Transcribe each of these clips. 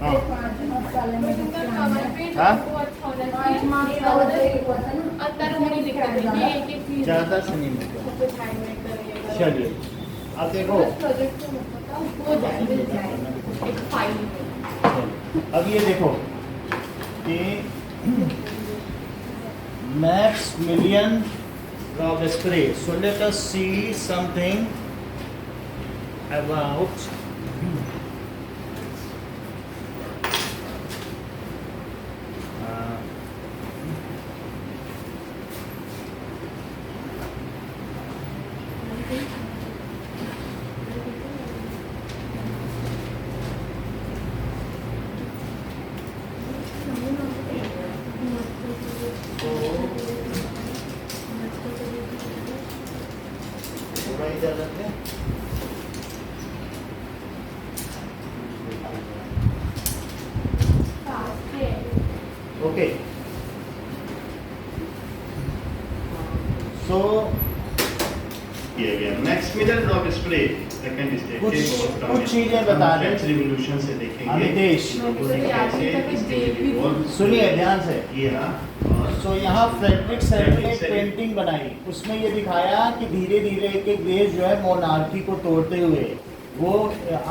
हाँ ज़्यादा से नहीं मिलेगा। चलिए अब देखो, अब ये देखो कि Maximilian Robespierre. So let us see something about थोड़ा इजाजत है। ओके, सो किया गया। मैक्सिमिलियन रॉबेस्पियर सेकंड स्टेज कुछ चीजें बता दें। फ्रेंच रिवॉल्यूशन से देखेंगे अमितेश कैसे सुनिए ध्यान से। किया। सो यहाँ फ्रेडरिक सेवन ने एक पेंटिंग बनाई, उसमें ये दिखाया कि धीरे धीरे एक एक देश जो है मोनार्की को तोड़ते हुए वो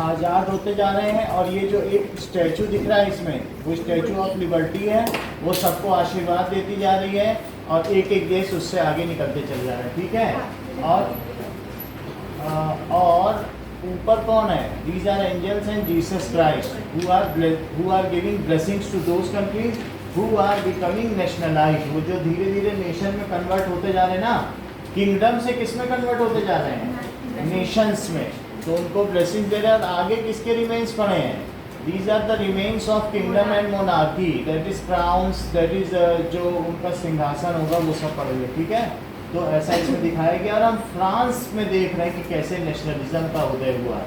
आज़ाद होते जा रहे हैं। और ये जो एक स्टैचू दिख रहा है इसमें, वो स्टैचू ऑफ लिबर्टी है, वो सबको आशीर्वाद देती जा रही है और एक एक देश उससे आगे निकलते चले जा रहे हैं। ठीक है, और ऊपर कौन है? These are angels and Jesus Christ who are giving blessings to those countries who are becoming nationalised. वो जो धीरे धीरे नेशन में कन्वर्ट होते जा रहे हैं ना, किंगडम से किस में कन्वर्ट होते जा रहे हैं? नेशंस में। तो उनको ब्लेसिंग दे रहे हैं। और आगे किसके रिमेन्स पड़े हैं? These are the remains of kingdom and monarchy, that is crowns, that is जो उनका सिंहासन होगा वो सब पड़े हुए। ठीक है, तो ऐसा इसमें दिखाया गया। और हम फ्रांस में देख रहे हैं कि कैसे नेशनलिज्म का उदय हुआ,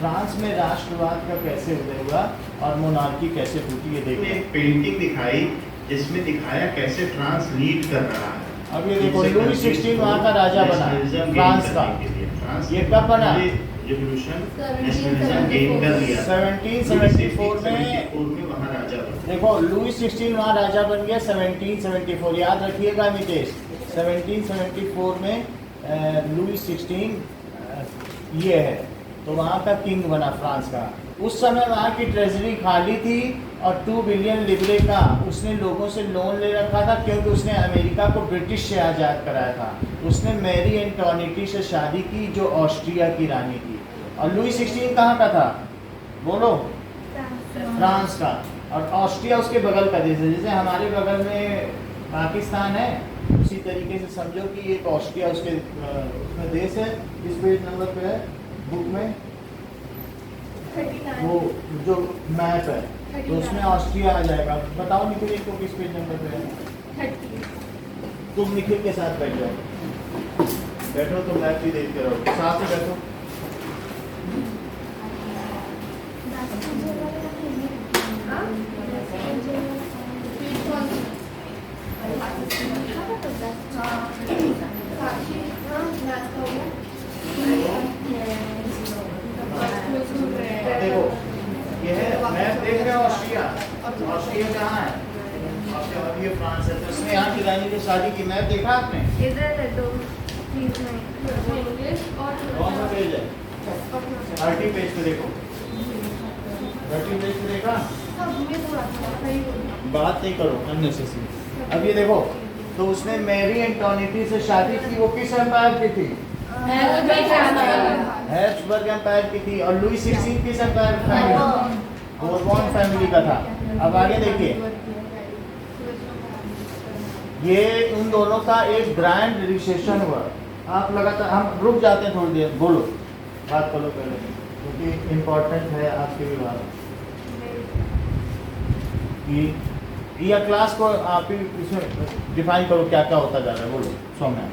फ्रांस में राष्ट्रवाद का कैसे उदय हुआ और मोनार्की कैसे टूटी। ये देखिए एक पेंटिंग दिखाई जिसमें दिखाया कैसे फ्रांस लीड कर रहा है। अब ये देखो, लुई 16 वहाँ का राजा बना फ्रांस का। ये कब बना? रिवॉल्यूशन नेशनलिज्म गेन कर लिया 1774 में वहाँ राजा बना। देखो लुई 16 वहाँ राजा बन गया 1774। याद रखिएगा नितेश, 1774 में लुई 16 ये है, तो वहाँ का किंग बना फ्रांस का। उस समय वहाँ की ट्रेजरी खाली थी और 2 बिलियन लिब्रे का उसने लोगों से लोन ले रखा था, क्योंकि उसने अमेरिका को ब्रिटिश से आज़ाद कराया था। उसने मैरी एंटोनिटी से शादी की जो ऑस्ट्रिया की रानी थी। और लुई 16 कहाँ का था? बोलो। फ्रांस का। और ऑस्ट्रिया उसके बगल का देश है। जैसे हमारे बगल में पाकिस्तान है, उसी तरीके से समझो कि एक ऑस्ट्रिया उसके उसमें देश है। किस पेज नंबर पे है बुक में? वो जो मैप है तो उसमें ऑस्ट्रिया आ जाएगा। बताओ निखिल को किस पेज नंबर पे है? तुम निखिल के साथ बैठ जाओ, बैठो तो मैप भी देखते रहो, साथ ही बैठो। देखो ये है मैप देख रहे हो ऑस्ट्रिया। ऑस्ट्रिया कहाँ है? ऑस्ट्रिया और ये फ्रांस है। तो इसने यहाँ की रानी की शादी की मैप देखा आपने? इधर है 2 कौन सा पेज है? 30 पेज पे देखो, 30 पेज पे देखा। बात नहीं करो अननेसेसरी। अब ये देखो, तो उसने मैरी एंटोनिटी से शादी की। वो किस एम्पायर की थी? हैब्सबर्ग एम्पायर की थी। और लुई 16 किस एम्पायर फैमिली? बोरबॉन फैमिली का था। अब आगे देखिए, ये उन दोनों का एक ग्रैंड रिसेशन हुआ। आप लगातार, हम रुक जाते हैं थोड़ी देर, बोलो बात करो पहले, क्योंकि इम्पोर्टेंट है आपके भी बात कि या क्लास को आप ही इसमें डिफाइन करो क्या क्या होता जा रहा है। बोलो सौम्या,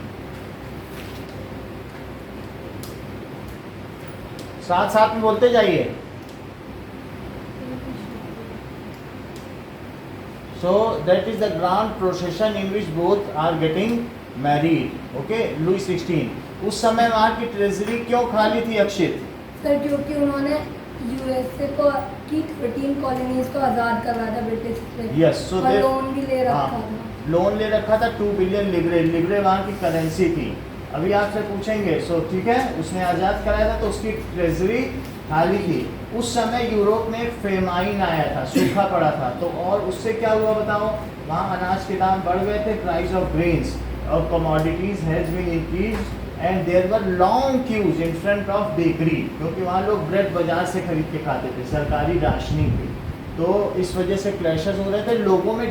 साथ साथ में बोलते जाइए। So that is the grand procession in which both are getting married. Okay, Louis 16। उस समय वहाँ की ट्रेजरी क्यों खाली थी अक्षित? सर क्योंकि उन्होंने यूएसए को की 13 कॉलोनीज को आज़ाद कर रहा था ब्रिटिश से। Yes, so और they- लोन भी ले रखा हाँ, था। लोन ले रखा था 2 बिलियन लिब्रे। लिब्रे वहाँ की करेंसी थी। अभी आपसे पूछेंगे, सो ठीक है, उसने आज़ाद कराया था तो उसकी ट्रेजरी खाली थी। उस समय यूरोप में फेमाइन आया था, सूखा पड़ा था, तो और उससे क्या हुआ बताओ, वहाँ अनाज के दाम बढ़ गए थे, प्राइस ऑफ ग्रेन्स और commodities has been increased and there were long queues in front of bakery, क्योंकि वहाँ लोग ब्रेड बाजार से खरीद के खाते थे, सरकारी राशनिंग थी। तो इस वजह से क्लैशेस हो रहे थे, लोगों में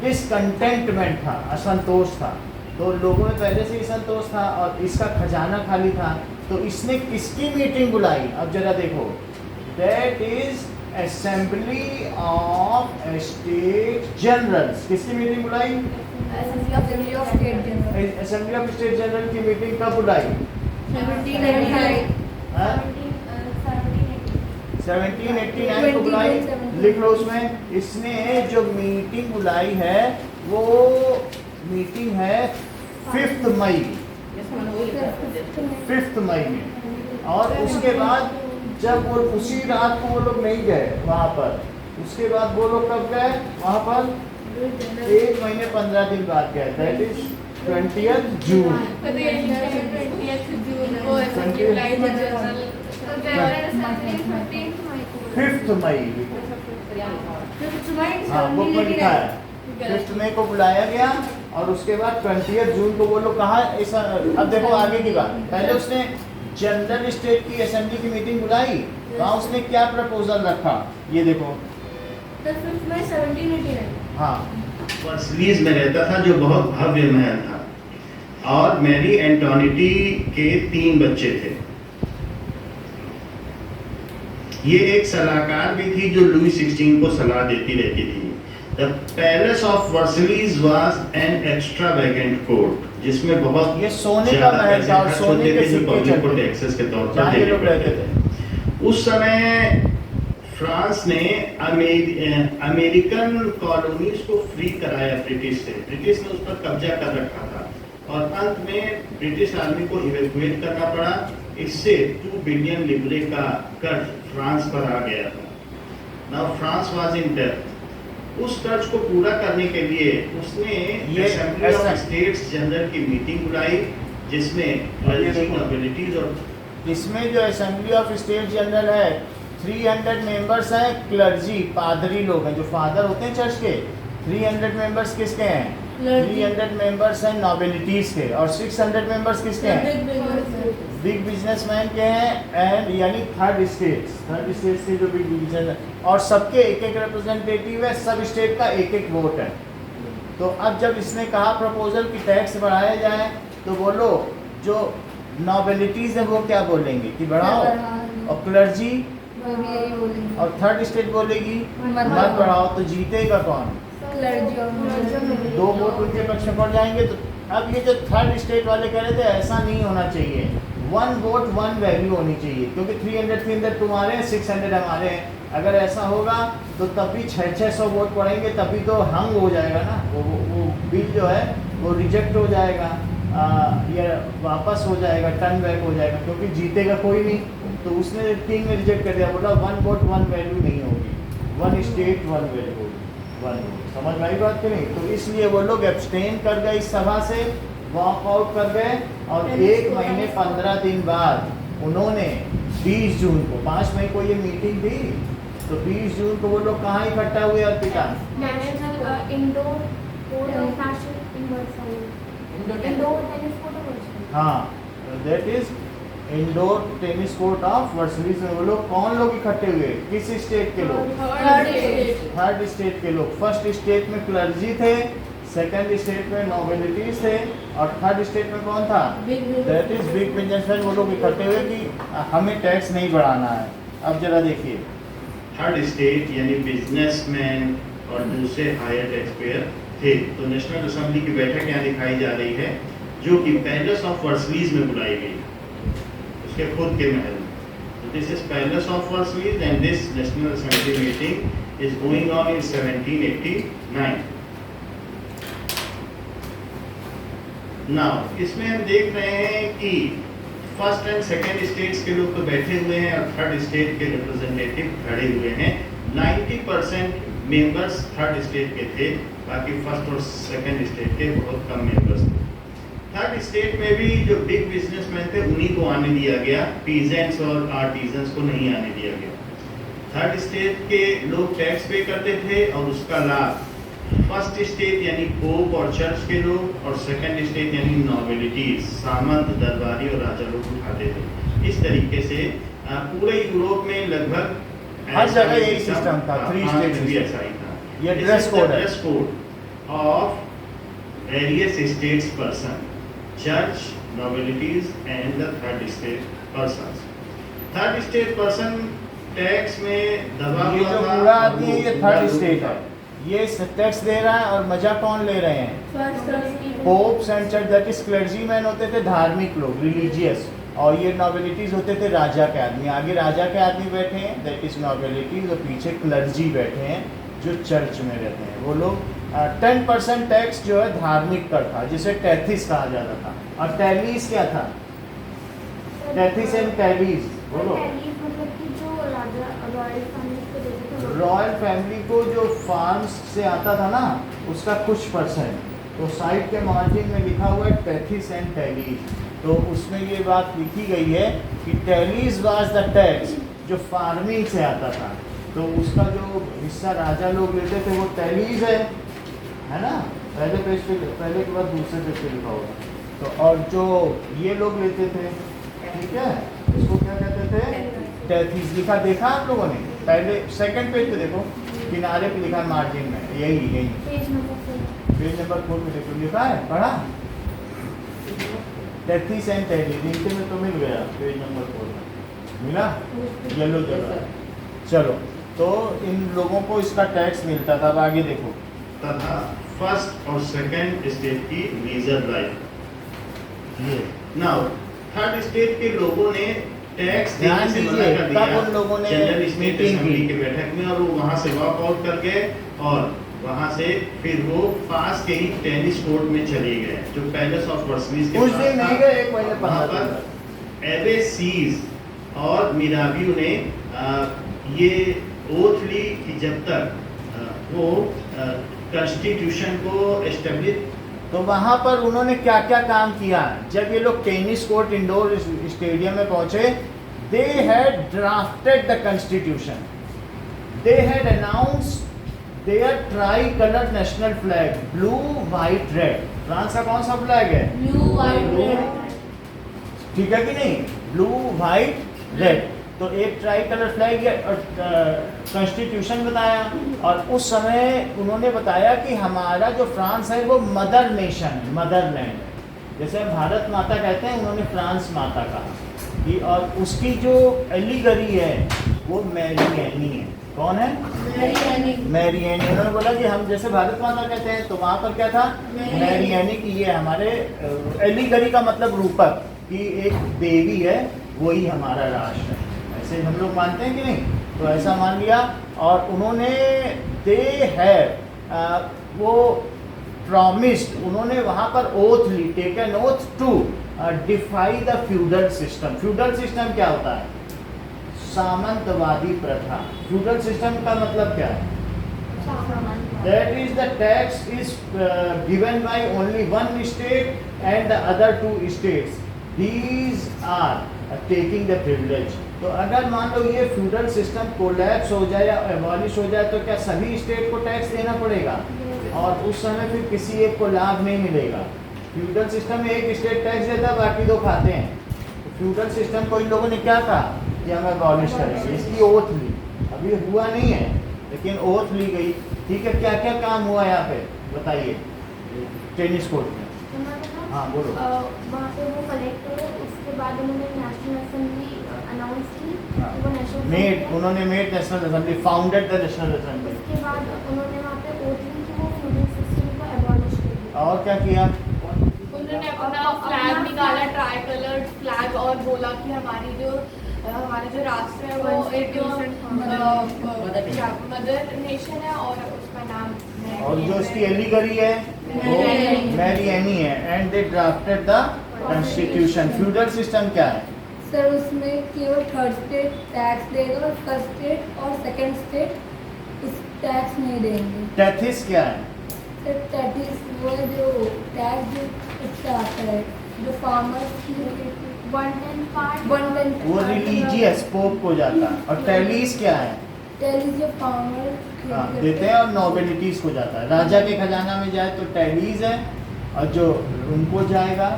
डिसकंटेंटमेंट था, असंतोष था। तो लोगों में पहले से ही संतोष था और इसका खजाना खाली था। तो इसने किसकी मीटिंग बुलाई, अब जरा देखो, that is assembly of state generals. किसकी मीटिंग बुलाई? Assembly of state general. Assembly of state general की मीटिंग कब बुलाई? 1789 को बुलाई। लिख लो उसमें, इसने जो मीटिंग बुलाई है वो मीटिंग है 5 मई, 5 मई में। और उसके बाद जब वो उसी रात को वो लोग नहीं गए वहाँ पर, उसके बाद वो लोग कब गए वहाँ पर? 1 महीने 15 दिन बाद गए, दैट इज 20th जून। 5 मई, हाँ बुक में लिखा है 5 मई को बुलाया गया और उसके बाद 20th जून को वो लोग कहा ऐसा। अब देखो आगे की बात, पहले उसने जनरल स्टेट की असेंबली की मीटिंग बुलाई, वहाँ उसने क्या प्रपोजल रखा, ये देखो। हाँ, वर्सलीज में रहता था जो बहुत भव्य महल था और मैरी एंटोनिटी के 3 बच्चे थे। ये एक सलाहकार भी थी जो लुई 16 को सलाह देती रहती थी। The palace of Versailles was an extravagant court, जिसमें बहुत ये सोने का ज्यादा महल पैसे था और खर्च सोने होते के थे जो सिक्के पब्लिक को चलते थे, टैक्सेस के तौर पर जहाँ ये देने लोग रहते पड़ते थे। थे। उस समय फ्रांस ने अमेरिकन कॉलोनीज को फ्री कराया ब्रिटिश से। ब्रिटिश ने उस पर कब्जा कर रखा था और अंत में ब्रिटिश आर्मी को इवैक्यूएट करना पड़ा। इससे 2 बिलियन लिब्रे का कर्ज फ्रांस पर आ गया था। Now France was in debt. उस कर्ज को पूरा करने के लिए उसने असेंबली ऑफ स्टेट्स जनरल की मीटिंग बुलाई, जिसमें नोबिलिटीज और इसमें जो असेंबली ऑफ स्टेट जनरल है 300 मेंबर्स हैं, क्लर्जी पादरी लोग हैं जो फादर होते हैं चर्च के। 300 मेंबर्स किसके हैं? 300 मेंबर्स हैं नोबिलिटीज के। और 600 मेंबर्स किसके हैं? बिग बिजनेसमैन के हैं एंड यानी थर्ड स्टेट्स के जो बिग बिजनेस, और सबके एक एक रिप्रेजेंटेटिव है, सब स्टेट का एक एक वोट है। तो अब जब इसने कहा प्रपोजल की टैक्स बढ़ाया जाए, तो बोलो जो नोबिलिटीज है वो क्या बोलेंगे कि बढ़ाओ, और क्लर्जी और थर्ड स्टेट बोलेगी मत बढ़ाओ। तो जीतेगा कौन? क्लर्जी और 2 वोट उनके पक्ष में पड़ जाएंगे। तो अब ये जो थर्ड स्टेट वाले कह रहे थे ऐसा नहीं होना चाहिए, 1 वोट 1 वैल्यू होनी चाहिए, क्योंकि 300 के अंदर तुम्हारे हैं, 600 हमारे हैं। अगर ऐसा होगा तो तब भी 600 वोट पड़ेंगे, तभी तो हंग हो जाएगा ना, वो बिल जो है वो रिजेक्ट हो जाएगा या वापस हो जाएगा, टर्न बैक हो जाएगा, क्योंकि जीतेगा कोई नहीं। तो उसने 3 में रिजेक्ट कर दिया, बोला 1 वोट 1 वैल्यू नहीं होगी, 1 स्टेट 1 वैल्यू होगी, 1 वोट। समझ में आई बात कि नहीं? तो इसलिए वो लोग एब्सटेन कर गए इस सभा से, वॉकआउट कर गए। और 1 महीने 15 दिन बाद उन्होंने 20 जून को, 5 मई को ये मीटिंग थी, तो 20 जून को वो लोग कहाँ इकट्ठा हुए अर्पिता? हाँ, that is indoor tennis court of Versailles में वो लोग, कौन लोग इकट्ठे हुए? किस स्टेट के लोग? थर्ड स्टेट के लोग। फर्स्ट स्टेट में क्लर्जी थे, सेकंड स्टेट में नोबिलिटीज थे, और थर्ड स्टेट में कौन था? That is big businessman. वो लोग इकट्ठे हुए कि हमें टैक्स नहीं बढ़ाना है। अब जरा देखिए, थर्ड स्टेट यानी बिजनेसमैन और दूसरे हायर टैक्स पेयर थे। तो नेशनल असेंबली की बैठक यहाँ दिखाई जा रही है, जो कि पैलेस ऑफ वर्सलीज में बुलाई गई, उसके खुद के महल में। तो this is palace of Versailles and this national assembly meeting is going on in 1789। Now इसमें हम देख रहे हैं कि फर्स्ट एंड सेकंड स्टेट्स के लोग तो बैठे हुए हैं और थर्ड स्टेट के रिप्रेजेंटेटिव खड़े हुए हैं। 90% मेंबर्स थर्ड स्टेट के थे, बाकी फर्स्ट और सेकंड स्टेट के बहुत कम मेंबर्स थे। थर्ड स्टेट में भी जो बिग बिजनेसमैन थे उन्हीं को आने दिया गया, पीजेंट्स और आर्टिजन्स को नहीं आने दिया गया। थर्ड स्टेट के लोग टैक्स पे करते थे और उसका लाभ फर्स्ट स्टेट यानी पोप और चर्च के लोग और सेकंड स्टेट यानी नॉबिलिटीज, सामंत, दरबारी और राजा लोग उठाते थे। इस तरीके से पूरे यूरोप में लगभग हर जगह यही सिस्टम था, थ्री स्टेट भी ऐसा ही था। ये ड्रेस कोड है। Dress code of various states person, church, nobilities and the third state person. Third state person tax में दबा ये हुआ जो था। पूरा आदमी है ये थर्ड स्टेट है, ये टैक्स दे रहा है और मजा कौन ले रहे हैं? Pops and church, that is clergyman होते थे, धार्मिक लोग, रिलीजियस, और ये नॉबिलिटीज होते थे राजा के आदमी। आगे राजा के आदमी बैठे हैं, दैट इज नॉबिलिटीज, और पीछे क्लर्जी बैठे हैं जो चर्च में रहते हैं। वो लोग 10% टैक्स जो है धार्मिक कर था, जिसे टैथिस कहा जाता था। और टैलीस क्या था? टैथिस एंड टैलीस बोलो। रॉयल फैमिली को जो फार्म्स से आता था ना उसका कुछ परसेंट, तो साइड के मार्जिन में लिखा हुआ है टैथिस एंड टैलीस। तो उसमें ये बात लिखी गई है कि टैलीस वाज द टैक्स जो फार्मिंग से आता था, तो उसका जो हिस्सा राजा लोग लेते थे वो टैलीस है ना, पहले पेज पे, पहले के बाद दूसरे पेज पे लिखा होगा। तो और जो ये लोग लेते थे, ठीक है, इसको क्या कहते थे? टैथिस। लिखा देखा आप लोगों ने? पहले सेकंड पेज पे देखो, किनारे पे लिखा मार्जिन में, यही पेज नंबर 4 में देखो, लिखा है, पढ़ा? टैथिस एंड टैलीस, नीचे में तो मिल गया, पेज नंबर 4 में मिला, येलो जगह। चलो, तो इन लोगों को इसका टैक्स मिलता था। अब आगे देखो, तथा फर्स्ट और सेकंड स्टेट की मेजर राइट। ये नाउ थर्ड स्टेट के लोगों ने टैक्स देने ध्यान से मना दीजिए, कर दिया तब उन लोगों ने जनरल स्टेट मीटिंग असेंबली की की बैठक में, और वो वहां से वॉक आउट कर गए और वहां से फिर वो पास के ही टेनिस कोर्ट में चले गए जो पैलेस ऑफ वर्सलीज के कुछ पास दिन था। नहीं गए, एक महीने वहां 15 दिन पर एवे सीज और मिराबियो ने ये ओथ ली कि जब तक वो कॉन्स्टिट्यूशन को एस्टेब्लिश। तो वहां पर उन्होंने क्या क्या काम किया? जब ये लोग टेनिस कोर्ट इंडोर स्टेडियम में पहुंचे, they had drafted the constitution, they had announced their tricolour national flag, blue white red. France का कौन सा फ्लैग है? ठीक है कि नहीं? Blue white red. तो एक ट्राई कलर फ्लैग कॉन्स्टिट्यूशन बताया, और उस समय उन्होंने बताया कि हमारा जो फ्रांस है वो मदर नेशन है, मदरलैंड है। जैसे हम भारत माता कहते हैं, उन्होंने फ्रांस माता कहा कि, और उसकी जो एलिगरी है वो मैरी एनी है। कौन है? Mary Annie. उन्होंने बोला कि हम जैसे भारत माता कहते हैं, तो वहाँ पर क्या था? मैरी एनी की ये हमारे एलिगरी का मतलब रूपक, कि एक देवी है, वही हमारा राष्ट्र है। ऐसे हम लोग मानते हैं कि नहीं? तो ऐसा मान लिया। और उन्होंने दे है वो प्रॉमिस्ड, उन्होंने वहाँ पर ओथ ली, taken oath to defy the feudal system. Feudal system क्या होता है? सामंतवादी प्रथा। फ्यूडल सिस्टम का मतलब क्या है? That is the tax is given by only one state and the other two states. These are taking the privilege. तो अगर मान लो ये फ्यूडल सिस्टम कोलैप्स हो जाए या एबॉलिश हो जाए, तो क्या सभी स्टेट को टैक्स देना पड़ेगा? और उस समय फिर किसी एक को लाभ नहीं मिलेगा। फ्यूडल सिस्टम में एक स्टेट टैक्स देता, बाकी दो खाते हैं। तो फ्यूडल सिस्टम को इन लोगों ने क्या कहा कि हम एबॉलिश करेंगे, इसकी ओथ ली। अभी हुआ नहीं है, लेकिन ओथ ली गई। ठीक है, क्या क्या काम हुआ यहाँ पे बताइए टेनिस कोर्ट में? हाँ बोलो। वहाँ पे वो कलेक्ट हुए, उसके बाद उन्होंने नेशनल असेंबली अनाउंस की। वो नेशनल मेड, उन्होंने made national assembly, founded the national assembly. उसके बाद उन्होंने वहाँ पे ओथ ली कि वो फ्यूडल सिस्टम को एबॉलिश कर दिया। और क्या किया? उन्होंने अपना फ्लैग निकाला, ट्राई कलर्ड फ्लैग, और बोला कि हमारी जो हमारा जो राष्ट्र है वो एक मदर नेशन है और उसका नाम और जो उसकी एलिगरी है वो मैरी एनी है। And they drafted the constitution. Feudal system क्या है? सर उसमें केवल थर्ड स्टेट टैक्स देगा और फर्स्ट स्टेट और सेकंड स्टेट उस टैक्स नहीं देंगे। टेथिस क्या है? सर टैक्स वो है जो टैक्स जो इससे आता है जो फार्मर्स की 1/10 पार्ट वो रिलीजियस पोप को जाता है। और टेलीस क्या है? टैक्स जो फार्मर हाँ देते हैं, और नोबिलिटीज को जाता है। राजा के खजाना में जाए तो टैलीज है, और जो उनको जाएगा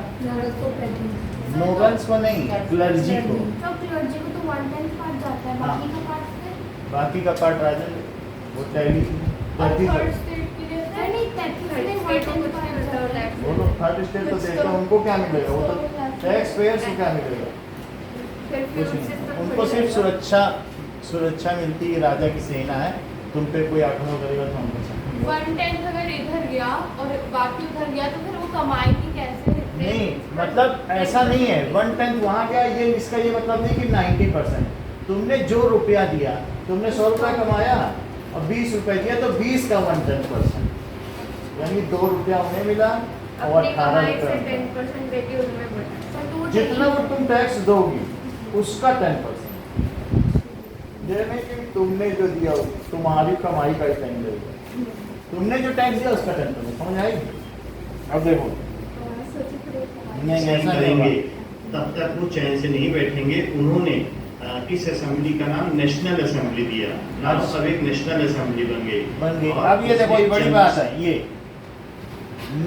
नोबल्स को नहीं, क्लर्जी को। तो क्लर्जी को तो 1/10 पार्ट जाता है, बाकी का पार्ट फिर बाकी का पार्ट राजा वो टैली और थर्ड स्टेट के लिए सर नहीं 33 में 1/10 पार्ट जाता है। वो लोग थर्ड स्टेट तो देखते हैं, उनको क्या मिलेगा? वो तो टैक्स पेयर्स को क्या मिलेगा? कुछ नहीं। उनको सिर्फ सुरक्षा मिलती है, राजा की सेना है, तुम पे कोई आक्रमण करेगा तो हमको सकते 1/10 अगर इधर गया और बाकी उधर गया तो फिर वो कमाएगी कैसे? नहीं, मतलब ऐसा नहीं है 1/10 वहाँ गया, ये इसका ये मतलब नहीं कि 90%। तुमने जो रुपया दिया, तुमने 100 रुपया कमाया और 20 रुपया दिया, तो 20 का 1/10%, यानी 2 रुपया उन्हें मिला और 18 रुपया 10% देके उनमें बढ़ा। जितना वो तुम टैक्स दोगी उसका 10%। ये नहीं कि तुमने जो दिया तुम्हारी कमाई का ही 10 देगा, तुमने जो टैक्स दिया उसका 10%। समझ आई? अब देखो नहीं ऐसा नहीं करेंगे होगा। तब तक वो चैन से नहीं बैठेंगे। उन्होंने इस असेंबली का नाम नेशनल असेंबली दिया। नाम सब एक नेशनल असेंबली बन गई। और अब ये देखो, ये बड़ी जन- बात है, ये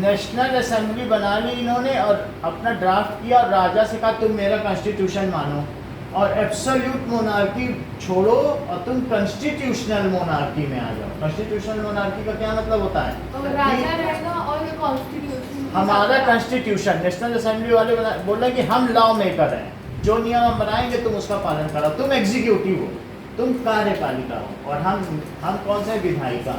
नेशनल असेंबली बना ली इन्होंने और अपना ड्राफ्ट किया और राजा से कहा तुम मेरा कॉन्स्टिट्यूशन मानो और एब्सोल्यूट मोनार्की छोड़ो और तुम कॉन्स्टिट्यूशनल मोनार्की में आ जाओ। कॉन्स्टिट्यूशनल मोनार्की का क्या मतलब होता है? और राजा रहेगा और कॉन्स्टिट्यूशन हमारा कॉन्स्टिट्यूशन, नेशनल असेंबली वाले बोल रहे हैं कि हम लॉ मेकर हैं, जो नियम हम बनाएंगे तुम उसका पालन करो, तुम एग्जीक्यूटिव हो, तुम कार्यपालिका हो, और हम कौन से विधायिका,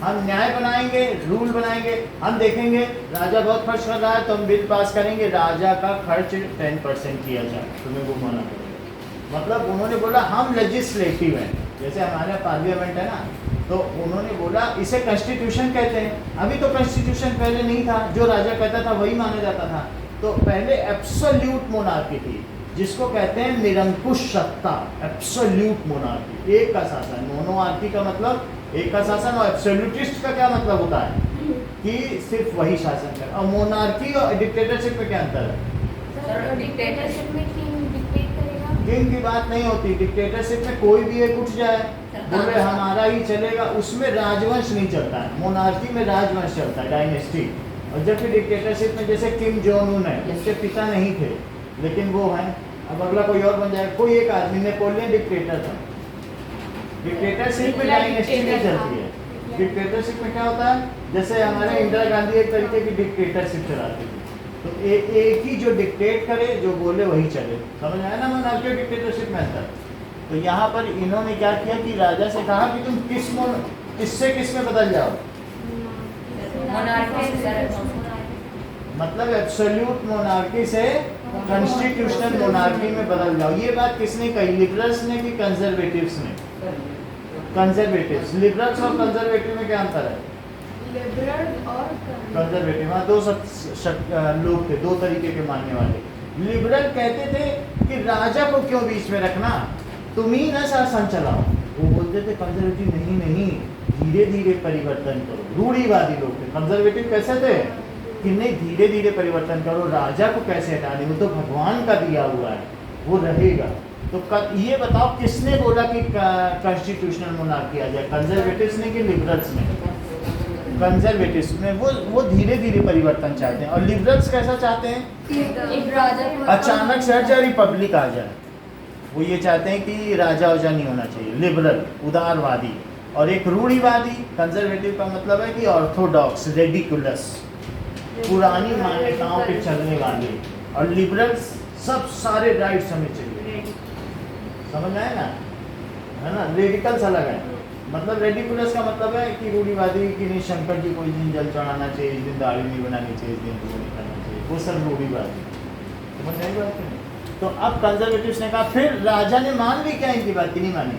हम न्याय बनाएंगे, रूल बनाएंगे। हम देखेंगे राजा बहुत खर्च कर रहा है तो हम बिल पास करेंगे, राजा का खर्च 10% किया जाए, तुम्हें वो माना पड़ेगा। मतलब उन्होंने बोला हम लेजिस्लेटिव हैं, जैसे हमारे पार्लियामेंट है ना, तो उन्होंने बोला इसे कॉन्स्टिट्यूशन कहते हैं। अभी तो कॉन्स्टिट्यूशन पहले नहीं था, जो राजा कहता था वही माना जाता था। तो पहले एब्सोल्यूट मोनार्की थी, जिसको कहते हैं निरंकुश सत्ता, एब्सोल्यूट मोनार्की, एक का शासन। मोनोआर्की का मतलब एक का शासन, और एब्सोल्यूटिस्ट का क्या मतलब होता है कि सिर्फ वही शासन करे। और मोनार्की और डिक्टेटरशिप में क्या अंतर है? सर डिक्टेटरशिप में किंग डिक्टेट करेगा। किंग की बात नहीं होती, डिक्टेटरशिप में कोई भी एक उठ जाए बोले हमारा ही चलेगा, उसमें राजवंश नहीं चलता है। मोनार्की में राजवंश चलता है, डायनेस्टी। और जबकि डिक्टेटरशिप में जैसे किम जोंग उन है, उसके पिता नहीं थे लेकिन वो हैं, अब अगला कोई और बन जाएगा, कोई एक आदमी, नेपोलियन डिक्टेटर था। डिक्टेटरशिप में डायनेस्टी नहीं चलती है। डिक्टेटरशिप में क्या होता है, जैसे हमारे इंदिरा गांधी एक तरीके की डिक्टेटरशिप चलाती थी, तो एक ही जो डिक्टेट करे, जो बोले वही चले। समझ आया ना मोनार्की और डिक्टेटरशिप में अंतर? तो यहाँ पर इन्होंने क्या किया कि राजा से कहा कि तुम किससे किस में बदल जाओ, मतलब एब्सोल्यूट मोनार्की से कॉन्स्टिट्यूशनल मोनार्की में बदल जाओ। ये बात किसने कही? लिबरल्स ने कि कंजर्वेटिव्स ने? कंजर्वेटिव्स। लिबरल्स और कंजर्वेटिव में क्या अंतर है? लिबरल और कंजर्वेटिव, हाँ, दो लोग थे, दो तरीके के मानने वाले। लिबरल कहते थे कि राजा को क्यों बीच में रखना, तुम ही ना शासन चलाओ। वो बोलते थे कंजर्वेटिव नहीं, धीरे धीरे परिवर्तन करो। रूढ़िवादी लोग थे। कंजर्वेटिव कैसे थे कि नहीं, धीरे धीरे परिवर्तन करो, राजा को कैसे हटाने, वो तो भगवान का दिया हुआ है, वो रहेगा। तो ये बताओ किसने बोला कि कॉन्स्टिट्यूशनल मोनार्की आ जाए? कंजर्वेटिव्स ने कि लिबरल्स ने? कंजर्वेटिव्स में वो धीरे धीरे परिवर्तन चाहते हैं, और लिबरल्स कैसा चाहते हैं? एक राजा को अचानक से हट जाए, रिपब्लिक आ जाए। वो ये चाहते हैं कि राजा वजा नहीं होना चाहिए। लिबरल उदारवादी, और एक रूढ़िवादी। कंजर्वेटिव का मतलब है कि ऑर्थोडॉक्स, रेडिकुलस, पुरानी मान्यताओं पे चलने वाले। और लिबरल्स सब सारे राइट्स हमें चाहिए, समझ आए ना, है ना? रेडिकल्स अलग है, मतलब रेडिकुलस का मतलब है कि रूढ़िवादी कि नहीं, शंकर जी को इस दिन जल चढ़ाना चाहिए, इस दिन दाढ़ी नहीं बनानी चाहिए, इस दिन वो नहीं करना चाहिए, वो सब रूढ़िवादी। समझ आई बात नहीं? तो अब कंजर्वेटिव्स ने कहा, फिर राजा ने मान ली क्या इनकी बात की? नहीं मानी।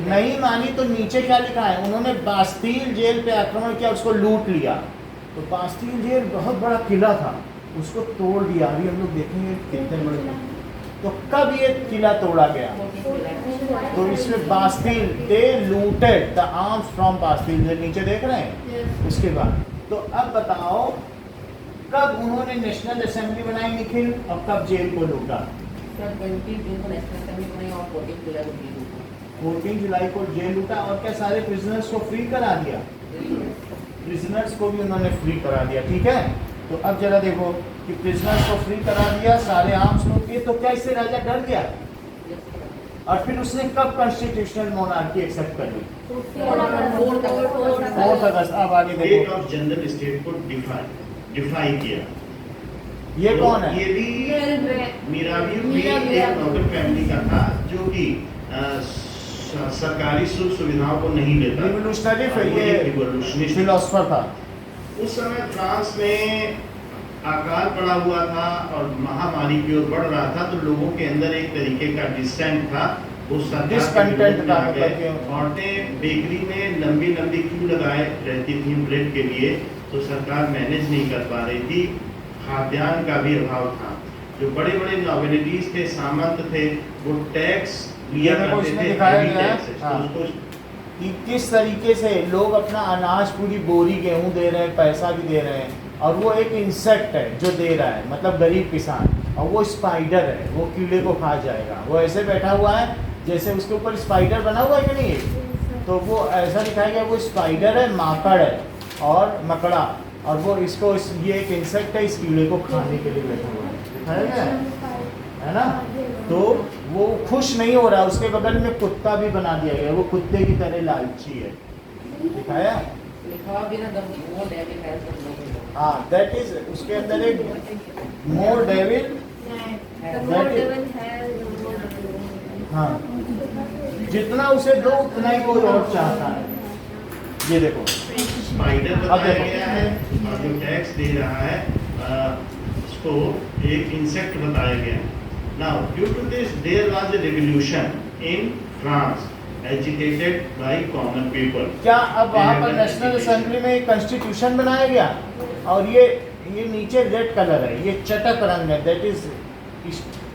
नहीं मानी तो नीचे क्या लिखा है? उन्होंने बास्तील जेल पे आक्रमण किया, उसको लूट लिया। तो बास्तील जेल बहुत बड़ा किला था, उसको तोड़ दिया। अभी हम लोग देखेंगे कितने बड़े। तो कब ये किला तोड़ा गया? तो इसमें Bastille, they looted the arms from Bastille, जो नीचे देख रहे हैं उसके बाद। तो अब बताओ कब उन्होंने नेशनल असेंबली बनाई निखिल, और कब जेल को लूटा? 20 जून को नेशनल असेंबली बनाई और 14 जुलाई को जेल लूटा। 14 जुलाई को जेल लूटा, और क्या सारे प्रिजनर्स को फ्री करा दिया? प्रिजनर्स को भी उन्होंने फ्री करा दिया, ठीक है। तो अब जरा देखो कि प्रिजनर्स को फ्री करा दिया, सारे आर्म्स लूट दिए, तो क्या इससे राजा डर गया? और फिर उसने कब कॉन्स्टिट्यूशनल मोनार्की एक्सेप्ट कर ली? 4 अगस्त। अब आगे डेट देखो, ऑफ जनरल स्टेट को डिफाई किया। ये कौन है? ये भी मीराबी एक नोबल फैमिली का था, जो कि सरकारी सुख सुविधाओं को नहीं लेता। रिवोल्यूशनरी, और वो ये एक रिवोल्यूशनिस्ट फिलोसफर था। उस समय फ्रांस में अकाल पड़ा हुआ था और महामारी की ओर बढ़ रहा था, तो लोगों के अंदर एक तरीके का डिसेंट था। वो सरकार के Discontent विरोध में का आ गए। मतलब औरतें बेकरी में लंबी लंबी क्यू लगाए रहती थी ब्रेड के लिए, तो सरकार मैनेज नहीं कर पा रही थी। खाद्यान्न का भी अभाव था। जो बड़े बड़े नॉबिलिटीज थे, सामंत थे, वो टैक्स लिया ये देखो करते इसमें थे, दिखाया heavy गया है। taxes। हाँ। तो उसको कि किस तरीके से लोग अपना अनाज, पूरी बोरी गेहूं दे रहे हैं, पैसा भी दे रहे हैं, और वो एक इंसेक्ट है जो दे रहा है, मतलब गरीब किसान, और वो स्पाइडर है, वो कीड़े को खा जाएगा। वो ऐसे बैठा हुआ है जैसे उसके ऊपर स्पाइडर बना हुआ है कि नहीं, तो वो ऐसा दिखाया गया वो स्पाइडर है, माकड़ है और मकड़ा, और वो इसको ये एक इंसेक्ट है, इस कीड़े को खाने के लिए बैठा हुआ है, दिखाया गया है ना। तो वो खुश नहीं हो रहा, उसके बगल में कुत्ता भी बना दिया गया, वो कुत्ते की तरह लालची है, दिखाया। लिखा भी ना the more devil has the more. हाँ, दैट इज, उसके अंदर एक मोर डेविल, हाँ, जितना उसे दो उतना ही कोई और चाहता है। ये देखो स्पाइडर अब बताया देखो। गया है, और जो टैक्स दे रहा है उसको एक इंसेक्ट बताया गया। Now due to this there was a revolution in France agitated by common people. क्या अब वहाँ पर नेशनल असेंबली में एक कॉन्स्टिट्यूशन बनाया गया, और ये नीचे रेड कलर है, ये चटक रंग है, दैट इज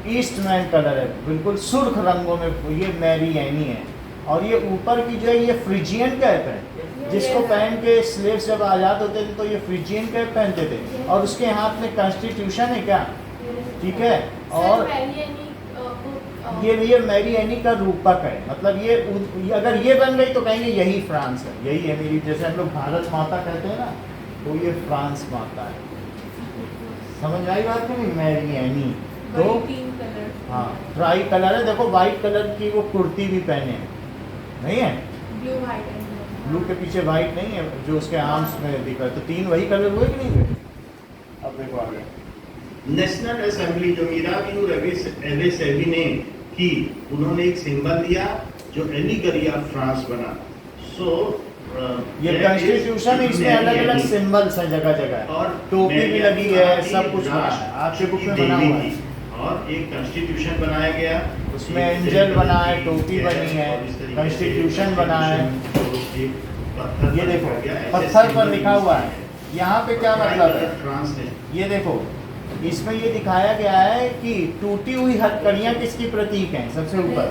ईस्टमैन कलर है, बिल्कुल सुर्ख रंगों में, ये मैरी एनी है। और ये ऊपर की जो है ये फ्रिजियन कैप है, जिसको पहन के स्लेव्स जब आज़ाद होते थे तो ये फ्रिजियन कैप पहनते थे, और उसके हाथ में कॉन्स्टिट्यूशन है क्या, ठीक है। और ये मैरी एनी का रूपक है, मतलब ये अगर ये बन गई तो कहेंगे यही फ्रांस है, यही है मेरी, जैसे हम लोग भारत माता कहते हैं ना, तो ये फ्रांस माता है। समझ आई बात नहीं? मैरी एनी तो हाँ, ट्राई कलर है, देखो वाइट कलर की वो कुर्ती भी पहने हैं, नहीं है, ब्लू के पीछे वाइट नहीं है जो उसके आर्म्स में दिख रहा है, तो 3 वही कलर हुए कि नहीं हुए? अब देखो आगे। नेशनल असेंबली जो मीराबी एवे सेवी ने की, उन्होंने एक सिंबल दिया जो एलिगरी ऑफ फ्रांस बना। सो ये कॉन्स्टिट्यूशन इसमें अलग अलग सिंबल्स हैं जगह जगह, और टोपी भी लगी है, सब कुछ बना है, आपके बुक में बना हुआ है। और एक कॉन्स्टिट्यूशन बनाया गया, उसमें एंजल बना है, टोपी बनी है, कॉन्स्टिट्यूशन बना है। ये देखो पत्थर पर लिखा हुआ है, यहाँ पे क्या मतलब है, फ्रांस ने ये देखो इसमें ये दिखाया गया है कि टूटी हुई हथकड़ियाँ किसकी प्रतीक हैं, सबसे ऊपर,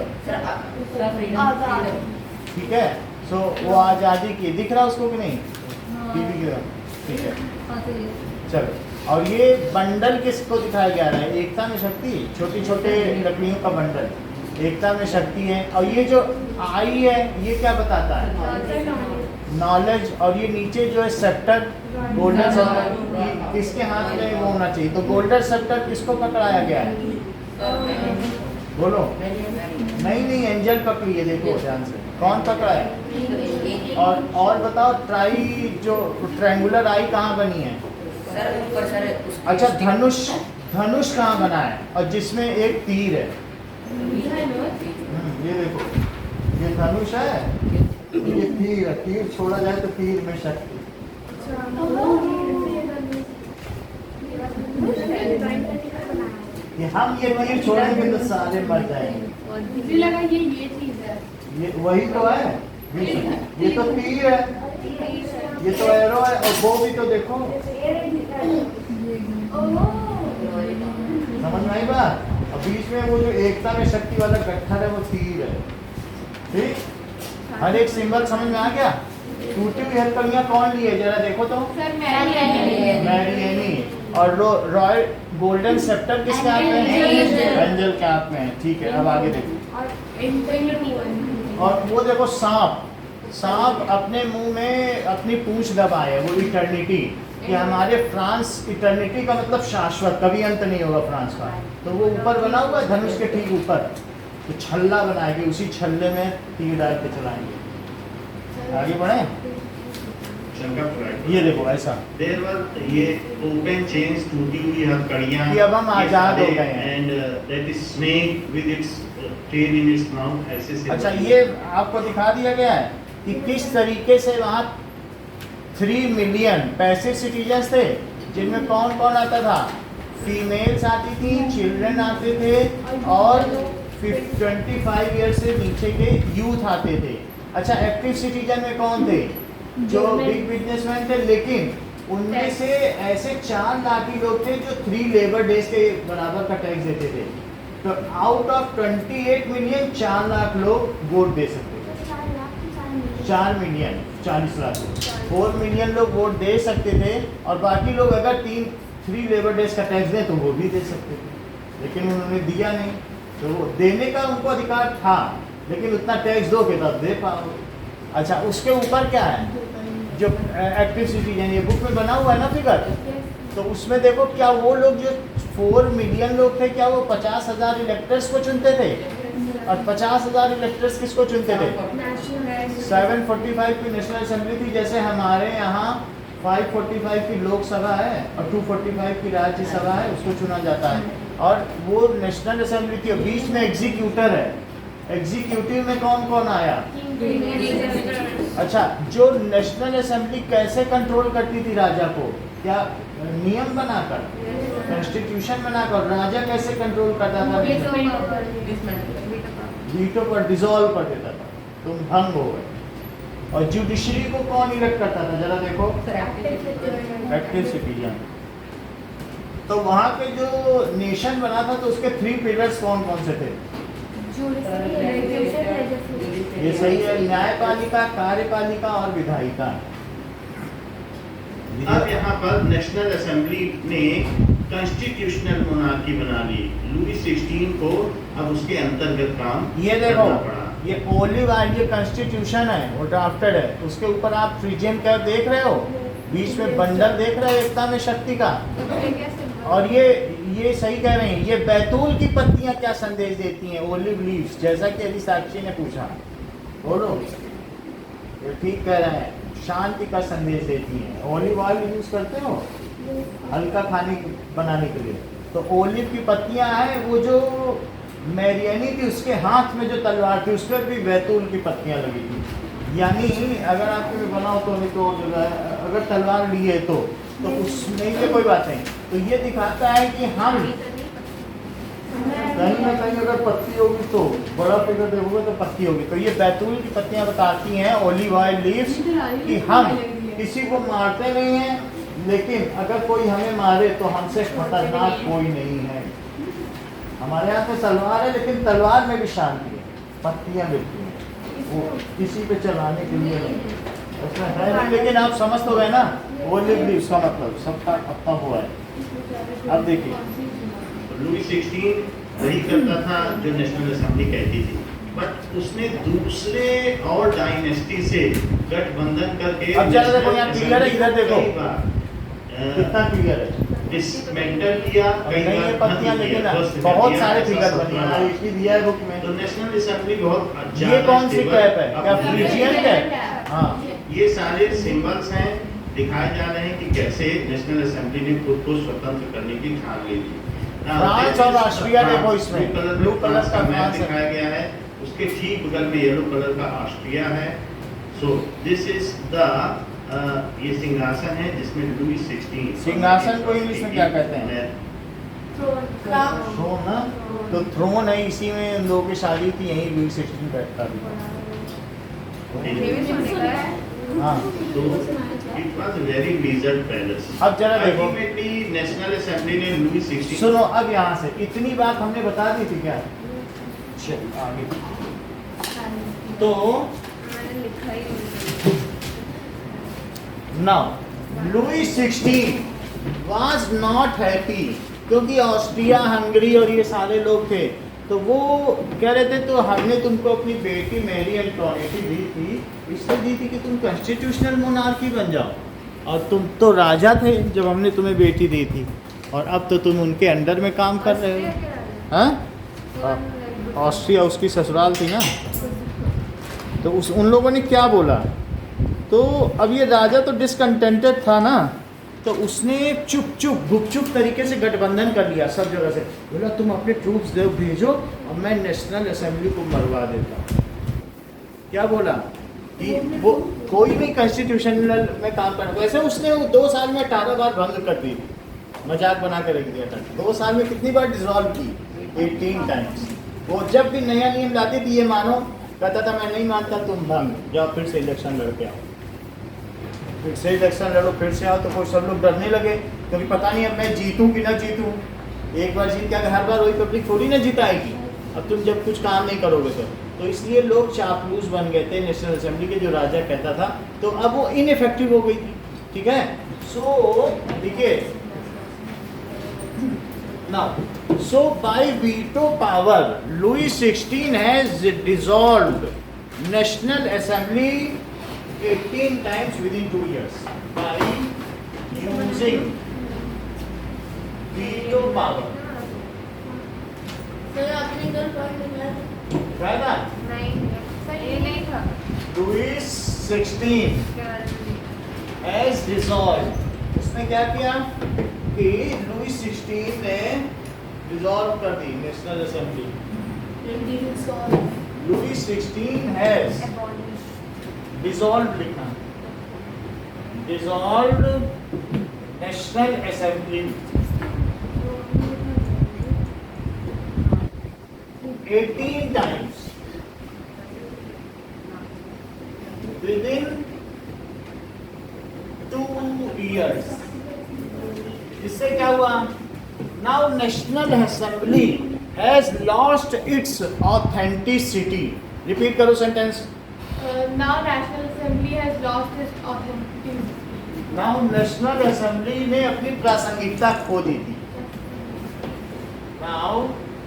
ठीक है। सो वो आज़ादी की दिख रहा उसको कि नहीं, टीवी की तरफ, ठीक है। चलो, और ये बंडल किसको दिखाया गया है, एकता में शक्ति, छोटे छोटे लकड़ियों का बंडल, एकता में शक्ति है। और ये जो आई है ये क्या बताता है, नॉलेज। और ये नीचे जो है सेक्टर, गोल्डन सेक्टर किसके हाथ में वो होना चाहिए, तो गोल्डन सेक्टर किसको पकड़ाया गया है, बोलो। नहीं, एंजल पकड़ी है, देखो ध्यान से, कौन पकड़ा है। और बताओ, ट्राई जो ट्रायंगुलर आई कहाँ बनी है, अच्छा धनुष कहाँ बना है, और जिसमें एक तीर है, ये देखो ये धनुष है, ये तीर है, तीर छोड़ा जाए तो तीर में शक्ति। हम ये तीर छोड़ेंगे तो सारे मर जाएंगे, मुझे लगा ये चीज है, ये वही तो है, ये तो तीर है, ये तो एरो है, और वो भी तो देखो समझ में आई बात? और बीच में वो जो एकता में शक्ति वाला गट्ठर है वो तीर है। ठीक, हर एक सिंबल समझ में आ गया? टूटी हुई हथकड़ियां कौन ली है जरा देखो तो? सर मैरी और रॉयल गोल्डन सेप्टर किसके हाथ में है? एंजल के हाथ में है। ठीक है, अब आगे देखो। और वो देखो सांप अपने मुंह में अपनी पूंछ दबाए है, वो इटर्निटी, कि हमारे फ्रांस इटर्निटी का मतलब शाश्वत, कभी अंत नहीं होगा फ्रांस का। तो वो ऊपर बना हुआ है धनुष के ठीक ऊपर, तो छल्ला बनाएंगे, उसी छल्ले में तीर डाल के चलाएंगे। आगे बढ़े, ये देखो ऐसा देयर वर ये ओपन चेन्स, टूटी हुई हथकड़ियां, कि अब हम आजाद हो गए हैं। And that is snake with its tail in its mouth, ऐसे से। अच्छा, ये आपको दिखा दिया गया है कि किस तरीके से वहाँ 3 मिलियन पैसिव सिटीजन्स थे, जिनमें कौन कौन आता था? फीमेल्स आती थी, चिल्ड्रन आते थे, और 25 ईयर से नीचे के यूथ आते थे। अच्छा, एक्टिव सिटीजन में कौन थे? जो बिग बिजनेसमैन थे, लेकिन उनमें से ऐसे 4 लाख ही लोग थे जो 3 लेबर डेज के बराबर का टैक्स देते थे। तो आउट ऑफ 28 मिलियन 4 लाख लोग वोट दे सकते थे। 4 मिलियन 40 लाख लोग, 4 मिलियन लोग वोट दे सकते थे, और बाकी लोग अगर 3 लेबर डेज का टैक्स दें तो वो भी दे सकते थे, लेकिन उन्होंने दिया नहीं। तो वो देने का उनको अधिकार था, लेकिन उतना टैक्स दोगे तब दे पाओगे। अच्छा, उसके ऊपर क्या है? जो एक्टिव सिटीजन, ये बुक में बना हुआ है ना फिगर, तो उसमें देखो क्या वो लोग जो 4 मिलियन लोग थे, क्या वो 50,000 इलेक्टर्स को चुनते थे? और 50,000 इलेक्टर्स किसको चुनते थे? 745 की नेशनल असेंबली थी, जैसे हमारे यहाँ 545 की लोकसभा है और 245 की राज्यसभा है, उसको चुना जाता है। और वो नेशनल असेंबली थी, और बीच में एग्जीक्यूटर है। एग्जीक्यूटिव में कौन कौन आया? अच्छा, जो नेशनल असेंबली कैसे कंट्रोल करती थी राजा को? क्या नियम बनाकर, कॉन्स्टिट्यूशन बनाकर? राजा कैसे कंट्रोल करता था? वीटो पर डिसॉल्व कर देता था, तुम भंग हो गए। और जुडिशरी को कौन इलेक्ट करता था? जरा देखो, एक्टिव सिटीजन। तो वहाँ पे जो नेशन बना था, तो उसके 3 पिलर्स कौन कौन से थे? ये सही है, न्यायपालिका, कार्यपालिका और विधायिका। अब यहाँ पर नेशनल असेंबली ने कॉन्स्टिट्यूशनल मोनार्की बना ली। लुई 16 को अब उसके अंतर्गत काम ये देखो, करना पड़ा। ये ओलिव ऑयल, ये कॉन्स्टिट्यूशन है, वो ड्राफ्टेड है। उसके ऊपर आप फ्रीजियन कैप देख रहे हो, बीच में बंडल देख रहे हो एकता में शक्ति का। और ये सही कह रहे हैं, ये बैतूल की पत्तियां क्या संदेश देती हैं? ओलिव लीव्स, जैसा कि अभी साक्षी ने पूछा, बोलो, ये ठीक कह रहे हैं, शांति का संदेश देती हैं। ओलिव ऑयल यूज करते हो हल्का खाने बनाने के लिए, तो ओलिव की पत्तियां हैं। वो जो मैरियनी थी, उसके हाथ में जो तलवार थी, उस पर भी बैतूल की पत्तियां लगी थी। यानी अगर आपके भी बनाओ तो नहीं, तो अगर तलवार लिए तो उसमें से कोई बात नहीं। तो ये दिखाता है कि हम कहीं ना कहीं अगर पत्ती होगी तो बड़ा फिगर देखोगे तो पत्ती होगी। तो ये बैतूल की पत्तियां बताती हैं, ओलिव ऑयल लीव्स, कि हम किसी को मारते नहीं हैं, लेकिन अगर कोई हमें मारे तो हमसे खतरनाक कोई नहीं है। हमारे हाथ में तलवार है, लेकिन तलवार में भी शांति है, पत्तियां मिलती हैं, वो किसी पे चलाने के लिए नहीं, उसमें है नहीं। लेकिन आप समझ तो गए ना, ओलिव लीव्स का मतलब सबका अपना हुआ है। अब देखिए, लुई 16 वही करता था जो नेशनल असेंबली कहती थी, बट उसने दूसरे और डायनेस्टी से गठबंधन करके अब जरा देखो, यहाँ क्लियर है, इधर देखो कितना क्लियर है, डिसमेंटल किया, कई नहीं ये बार पत्तियां, खत्म लेकिन किया, ध्वस्त कर बहुत दिया, सारे ऐसा फिगर सब बनी बना। है, इसकी दिया है बुक में। तो नेशनल असेंबली बहुत ये कौन सी stable, कैप है? क्या अब फ्रीजियन कैप? हाँ, ये सारे सिंबल्स हैं, दिखाए जा रहे हैं कि कैसे नेशनल असेंबली ने खुद को स्वतंत्र करने की ठान ले ली। फ्रांस और ऑस्ट्रिया देखो, इसमें ब्लू कलर का मैप फ्रांस है। दिखाया गया है, उसके ठीक बगल में येलो कलर का ऑस्ट्रिया है। सो दिस इज द ये सिंहासन है जिसमें लुई 16 सिंहासन को इंग्लिश में क्या कहते हैं? थ्रोन। थ्रोन ना, तो थ्रोन है, इसी में लोगों की शादी थी, यही लुई 16 बैठता भी। हाँ, तो It was very lizard palace. अब जरा देखो। Ultimately, National Assembly ने Louis XVI सुनो, अब यहाँ से इतनी बात हमने बता दी थी क्या? चल आगे। तो मैंने लिखा ही नहीं। Now Louis 16 was not happy, क्योंकि ऑस्ट्रिया हंगरी और ये सारे लोग थे, तो वो कह रहे थे तो हमने तुमको अपनी बेटी मैरी एंटोनियट दी थी, इसलिए दी थी कि तुम कॉन्स्टिट्यूशनल मोनार्की बन जाओ, और तुम तो राजा थे जब हमने तुम्हें बेटी दी थी, और अब तो तुम उनके अंडर में काम कर रहे हो। हाँ, ऑस्ट्रिया उसकी ससुराल थी ना, तो उन लोगों ने क्या बोला, तो अब ये राजा तो डिसकंटेंटेड था ना, तो उसने चुप गुपचुप तरीके से गठबंधन कर लिया सब जगह से, बोला तुम अपने ट्रूप्स भेजो और मैं नेशनल असेंबली को मरवा देता हूँ। क्या बोला कि वो कोई भी कॉन्स्टिट्यूशनल में काम करना, वैसे उसने 2 साल में 18 बार भंग कर दी, मजाक बना कर रख दिया था। 2 साल में कितनी बार डिसॉल्व की? 18 टाइम्स। वो जब भी नया नियम लाती थी, ये मानो कहता था मैं नहीं मानता, तुम भंग जाओ, फिर से इलेक्शन लड़के आओ, फिर से इलेक्शन लड़ो, फिर से आओ, तो कोई सब लोग डरने लगे, क्योंकि पता नहीं अब मैं जीतूं कि ना जीतूं। एक बार जीत के हर बार वही पब्लिक थोड़ी ना जिताएगी, अब तुम जब कुछ काम नहीं करोगे तो इसलिए लोग चापलूस बन गए थे नेशनल असेंबली के, जो राजा कहता था, तो अब वो इनइफेक्टिव हो गई थी। ठीक है, सो देखिए now, so by veto power Louis 16 has dissolved national assembly 18 times within 2 years by using veto power. तो आपने कल पढ़ लिया Right ना? ये नहीं था। Louis 16 has dissolved. उसने क्या किया कि लुई 16 ने डिसॉल्व कर दी national assembly. Louis 16 has dissolve लिखना, dissolve national assembly 18 times within 2 years। इससे क्या हुआ? Now national assembly has lost its authenticity. Repeat करो sentence. Now National Assembly has lost its authenticity. Now national assembly ने अपनी प्रासंगिकता खो दी थी। नाउ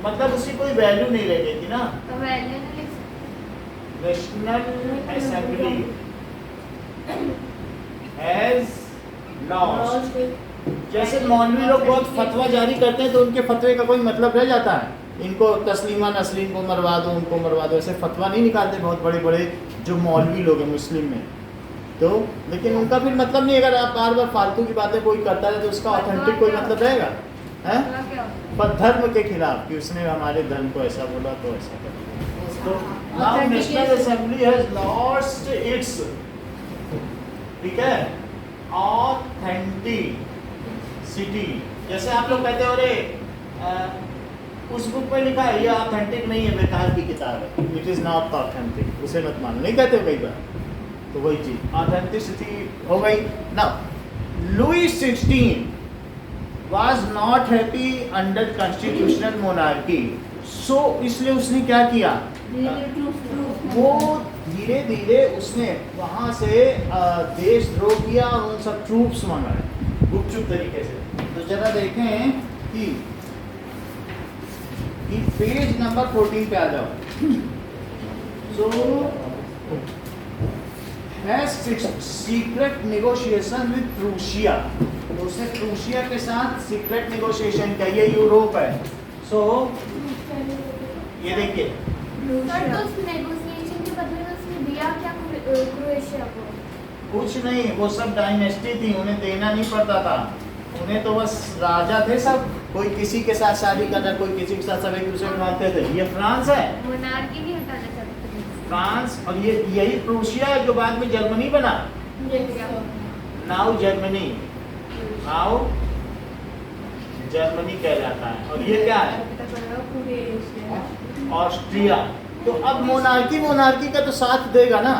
मतलब उसकी कोई वैल्यू नहीं रह गई थी ना। तो मैंने नेशनल असेंबली हैज लॉस्ट। जैसे मौलवी लोग बहुत फतवा जारी करते हैं तो उनके फतवे का कोई मतलब रह जाता है, इनको तस्लीमा नसलीम को मरवा दो, उनको मरवा दो, ऐसे फतवा नहीं निकालते बहुत बड़े बड़े जो मौलवी लोग हैं मुस्लिम में, तो लेकिन उनका फिर मतलब नहीं, अगर आप बार बार फालतू की बातें कोई करता है तो उसका ऑथेंटिक कोई मतलब रहेगा हैं? पर धर्म के खिलाफ कि उसने हमारे धर्म को ऐसा बोला तो ऐसा कर, तो now national assembly has lost it's, ठीक है, ऑथेंटिसिटी। जैसे आप लोग कहते हो अरे उस बुक में लिखा है ये ऑथेंटिक नहीं है, बेकार की किताब है, इट इज़ नॉट ऑथेंटिक, उसे मत मानो, नहीं कहते हो कई बार, तो वही चीज़ ऑथेंटिसिटी हो गई ना। Louis 16 was not happy under constitutional monarchy, so इसलिए उसने क्या किया, वो धीरे धीरे उसने वहाँ से देशद्रोह किया और उन सब ट्रूप्स मंगाए गुपचुप तरीके से। तो जरा देखें कि पेज नंबर 14 पे आ जाओ। So secret negotiation with Prussia, तो उसने प्रूशिया के साथ सीक्रेट नेगोशिएशन किया, ये यूरोप है। सो ये देखिए सर, तो उस नेगोशिएशन के बदले में उसने दिया क्या क्रोएशिया को? कुछ नहीं, वो सब डायनेस्टी थी, उन्हें देना नहीं पड़ता था, उन्हें तो बस राजा थे सब, कोई किसी के साथ शादी करना, कोई किसी के साथ, सब एक दूसरे को मानते थे। ये फ्रांस है, मोनार्की नहीं हटाना चाहते थे फ्रांस, और ये यही प्रूशिया है जो बाद में जर्मनी बना। नाउ जर्मनी, नाउ जर्मनी कहलाता है, और ये क्या है, ऑस्ट्रिया। तो अब मोनार्की का तो साथ देगा ना,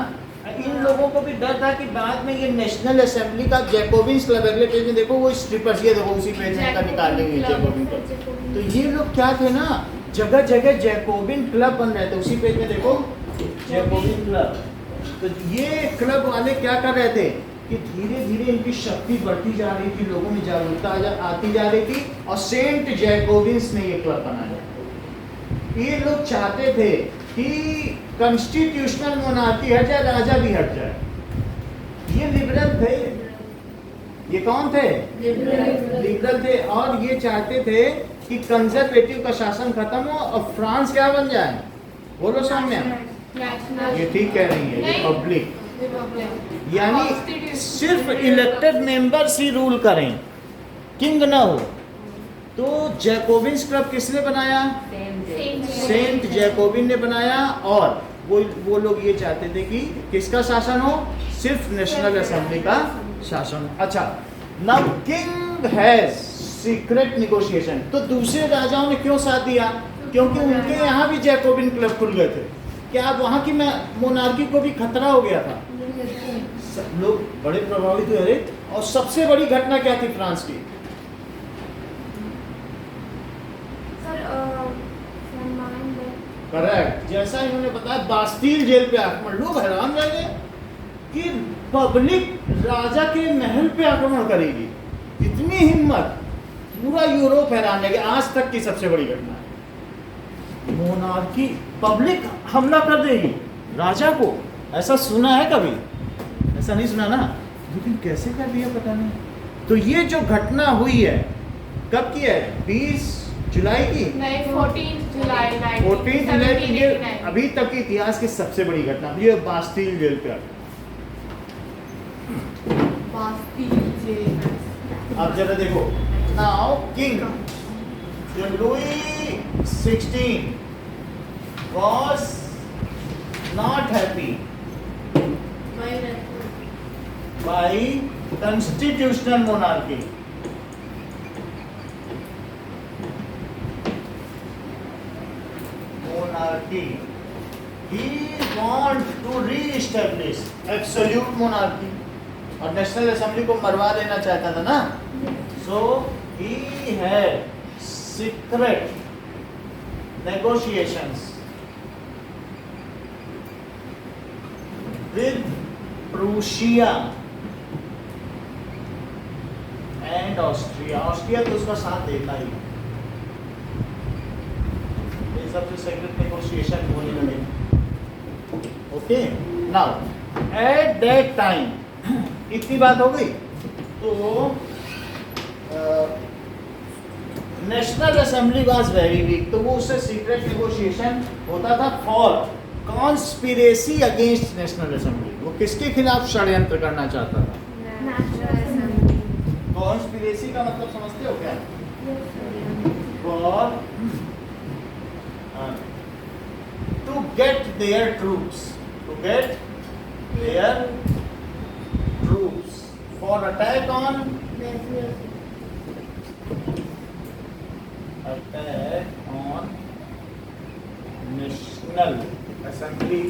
इन लोगों को भी डर था कि बाद में ये नेशनल असेंबली का जैकोबिन्स क्लब, अगले पेज में देखो वो स्ट्रिपर्स, ये देखो उसी पेज में निकाल लेंगे जैकोबिन क्लब। तो ये लोग क्या थे ना, जगह जगह जैकोबिन क्लब बन रहे थे, उसी पेज में देखो जैकोबिन क्लब। तो ये क्लब वाले क्या कर रहे थे कि धीरे धीरे इनकी शक्ति बढ़ती जा रही थी, लोगों में जागरूकता आती जा रही थी, और सेंट जैकोबिन्स ने ये क्लब बनाया। ये लोग चाहते थे कि कॉन्स्टिट्यूशनल मोनार्की हट जाए, राजा भी हट जाए। ये लिबरल थे, ये कौन थे? लिबरल थे, और ये चाहते थे कि कंजर्वेटिव का शासन खत्म हो और फ्रांस क्या बन जाए? बोलो सामने, ये ठीक कह रही है, ये पब्लिक, यानी सिर्फ इलेक्टेड मेंबर्स ही रूल करें, किंग ना हो। तो जैकोबिन्स क्लब किसने बनाया? सेंट जैकोबिन ने बनाया, और वो लोग ये चाहते थे कि किसका शासन हो? सिर्फ नेशनल असेंबली का शासन। अच्छा, now king has secret negotiation. तो दूसरे राजाओं ने क्यों साथ दिया? क्योंकि उनके यहाँ भी जैकोबिन क्लब खुल गए थे। क्या वहाँ की मोनार्की को भी खतरा हो गया था? सब लोग बड़े प्रभावित हुए। और सबसे बड़ी घटना क्या थी फ्रांस की? करेक्ट, जैसा इन्होंने बताया, बास्टील जेल पे आक्रमण। लोग हैरान रह गए कि पब्लिक राजा के महल पे आक्रमण करेगी, इतनी हिम्मत, पूरा यूरोप हैरान रह गया। आज तक की सबसे बड़ी घटना है, मोनार्की पब्लिक हमला कर देगी राजा को। ऐसा सुना है कभी? ऐसा नहीं सुना ना, लेकिन कैसे कर दिया पता नहीं। तो ये जो घटना हुई है, कब की है? 20 जुलाई की? नहीं, 14 जुलाई 14 की। ये अभी तक के इतिहास की सबसे बड़ी घटना, ये बास्टील जेल पे बास्टील जेल। अब जरा देखो, now king Louis 16 was not happy by constitutional monarchy. He want to re-establish absolute monarchy, और नेशनल असेंबली को मरवा देना चाहता था ना। So he had secret negotiations with Prussia and Austria। Austria तो उसका साथ देता ही, ये सबसे सीक्रेट नेगोशिएशन होने लगे। Okay, now at that time, इतनी बात हो गई। तो national assembly was very weak, तो वो उससे सीक्रेट नेगोशिएशन होता था for conspiracy against national assembly. वो किसके खिलाफ षड्यंत्र करना चाहता था? कॉन्स्पिरेसी का मतलब समझते हो क्या? For to get their troops, to get their troops for attack on national assembly.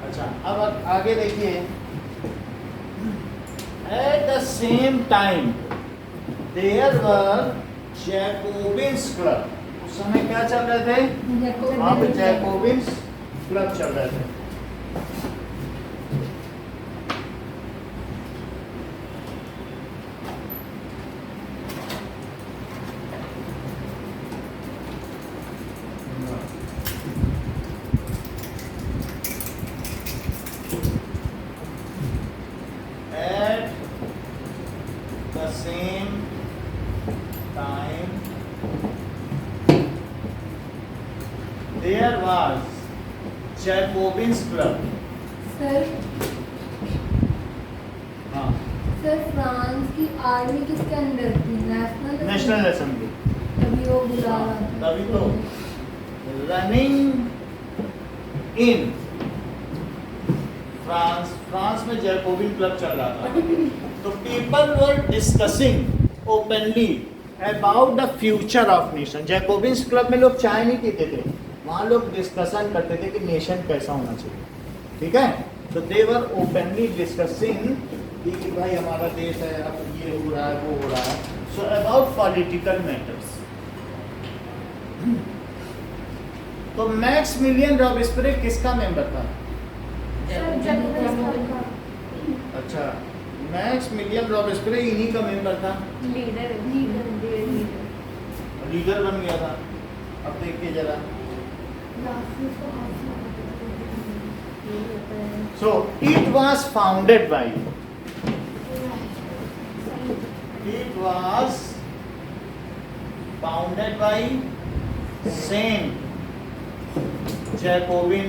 अच्छा, अब आगे देखिए, at the same time there were Jacobins club. उस समय क्या चल रहे थे? वहाँ पे जैकोबिन्स क्लब चल रहे थे। There was Jacobins Club. Sir हाँ, सर फ्रांस की आर्मी किसके अंडर थी? National assembly. तभी वो बुला रहा था। तभी तो रनिंग इन फ्रांस में जैकोबिन क्लब चल रहा था। तो people were discussing openly about the future of nation. Jacobins club में लोग चाय नहीं पीते थे, वहाँ लोग डिस्कशन करते थे कि नेशन कैसा होना चाहिए, ठीक है। तो दे वर ओपनली डिस्कसिंग कि भाई हमारा देश है, अब ये हो रहा है, वो हो रहा है, सो अबाउट पॉलिटिकल मैटर्स। तो मैक्समिलियन रॉबेस्पियर किसका मेंबर था? अच्छा, मैक्समिलियन रॉबेस्पियर इन्हीं का मेंबर था, लीडर बन गया था। अब देखिए जरा, so it was founded by, it was founded by Saint Jacobin।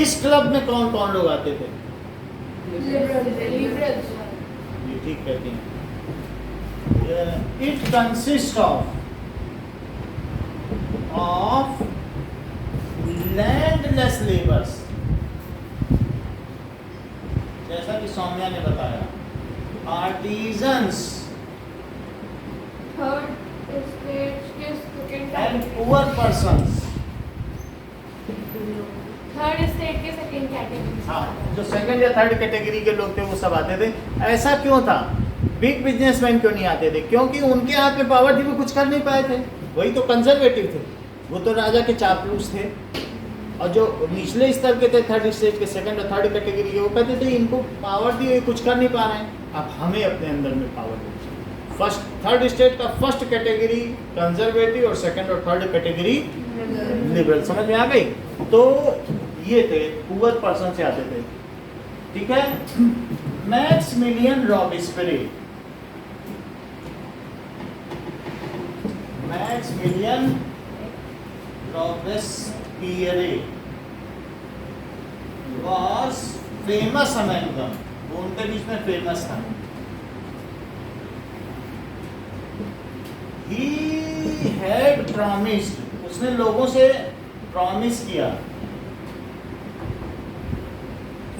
इस क्लब में कौन कौन लोग आते थे? लिबरल्स। ये ठीक कहती हैं। It consists of landless laborers, जैसा कि सौम्या ने बताया, आर्टिजन्स थर्ड स्टेज के second and poor persons. Third stage के सेकंड कैटेगरी। हाँ, जो सेकंड या थर्ड कैटेगरी के लोग थे वो सब आते थे। ऐसा क्यों था? बिग बिजनेसमैन क्यों नहीं आते थे? क्योंकि उनके हाथ में पावर थी, वो कुछ कर नहीं पाए थे, वही तो कंजर्वेटिव थे, वो तो राजा के चापलूस थे। और जो निचले स्तर के थे, थर्ड स्टेज के, सेकंड और थर्ड कैटेगरी के, वो कहते थे इनको पावर दी, कुछ कर नहीं पा रहे हैं, अब हमें अपने अंदर में पावर दी। फर्स्ट थर्ड स्टेज का फर्स्ट कैटेगरी कंजर्वेटिव और सेकंड और थर्ड कैटेगरी लिबरल। समझ में आ गई? तो ये थे, पुअर पर्सन से आते थे, ठीक है। Maximilian Robespierre, Maximilian Robespierre was famous among them, वो उनके बीच में फेमस था। He had promised, उसने लोगों से प्रॉमिस किया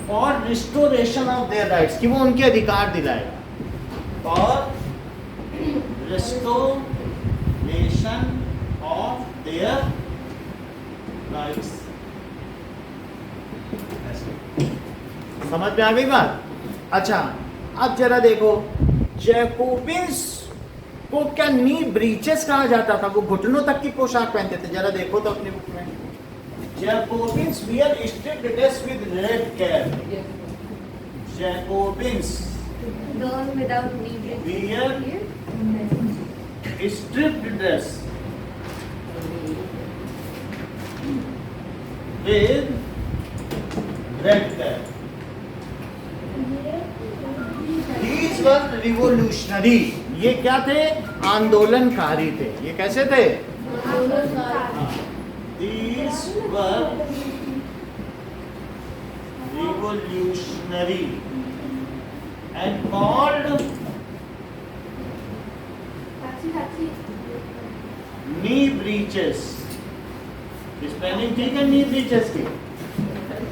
for restoration of their rights, कि वो उनके अधिकार दिलाएगा, for restoration of their rights। समझ में आ गई बात? अच्छा, अब जरा देखो, जैकोबिन्स को क्या नी ब्रीचेस कहा जाता था? वो घुटनों तक की पोशाक पहनते थे। जरा देखो तो अपनी बुक में, Jacobins wear striped dress with red cap. Jacobins wear striped dress with red cap. These were revolutionary, ये क्या थे? आंदोलनकारी थे। ये कैसे थे? These were revolutionary and called knee breeches। Spelling ठीक है knee breeches की?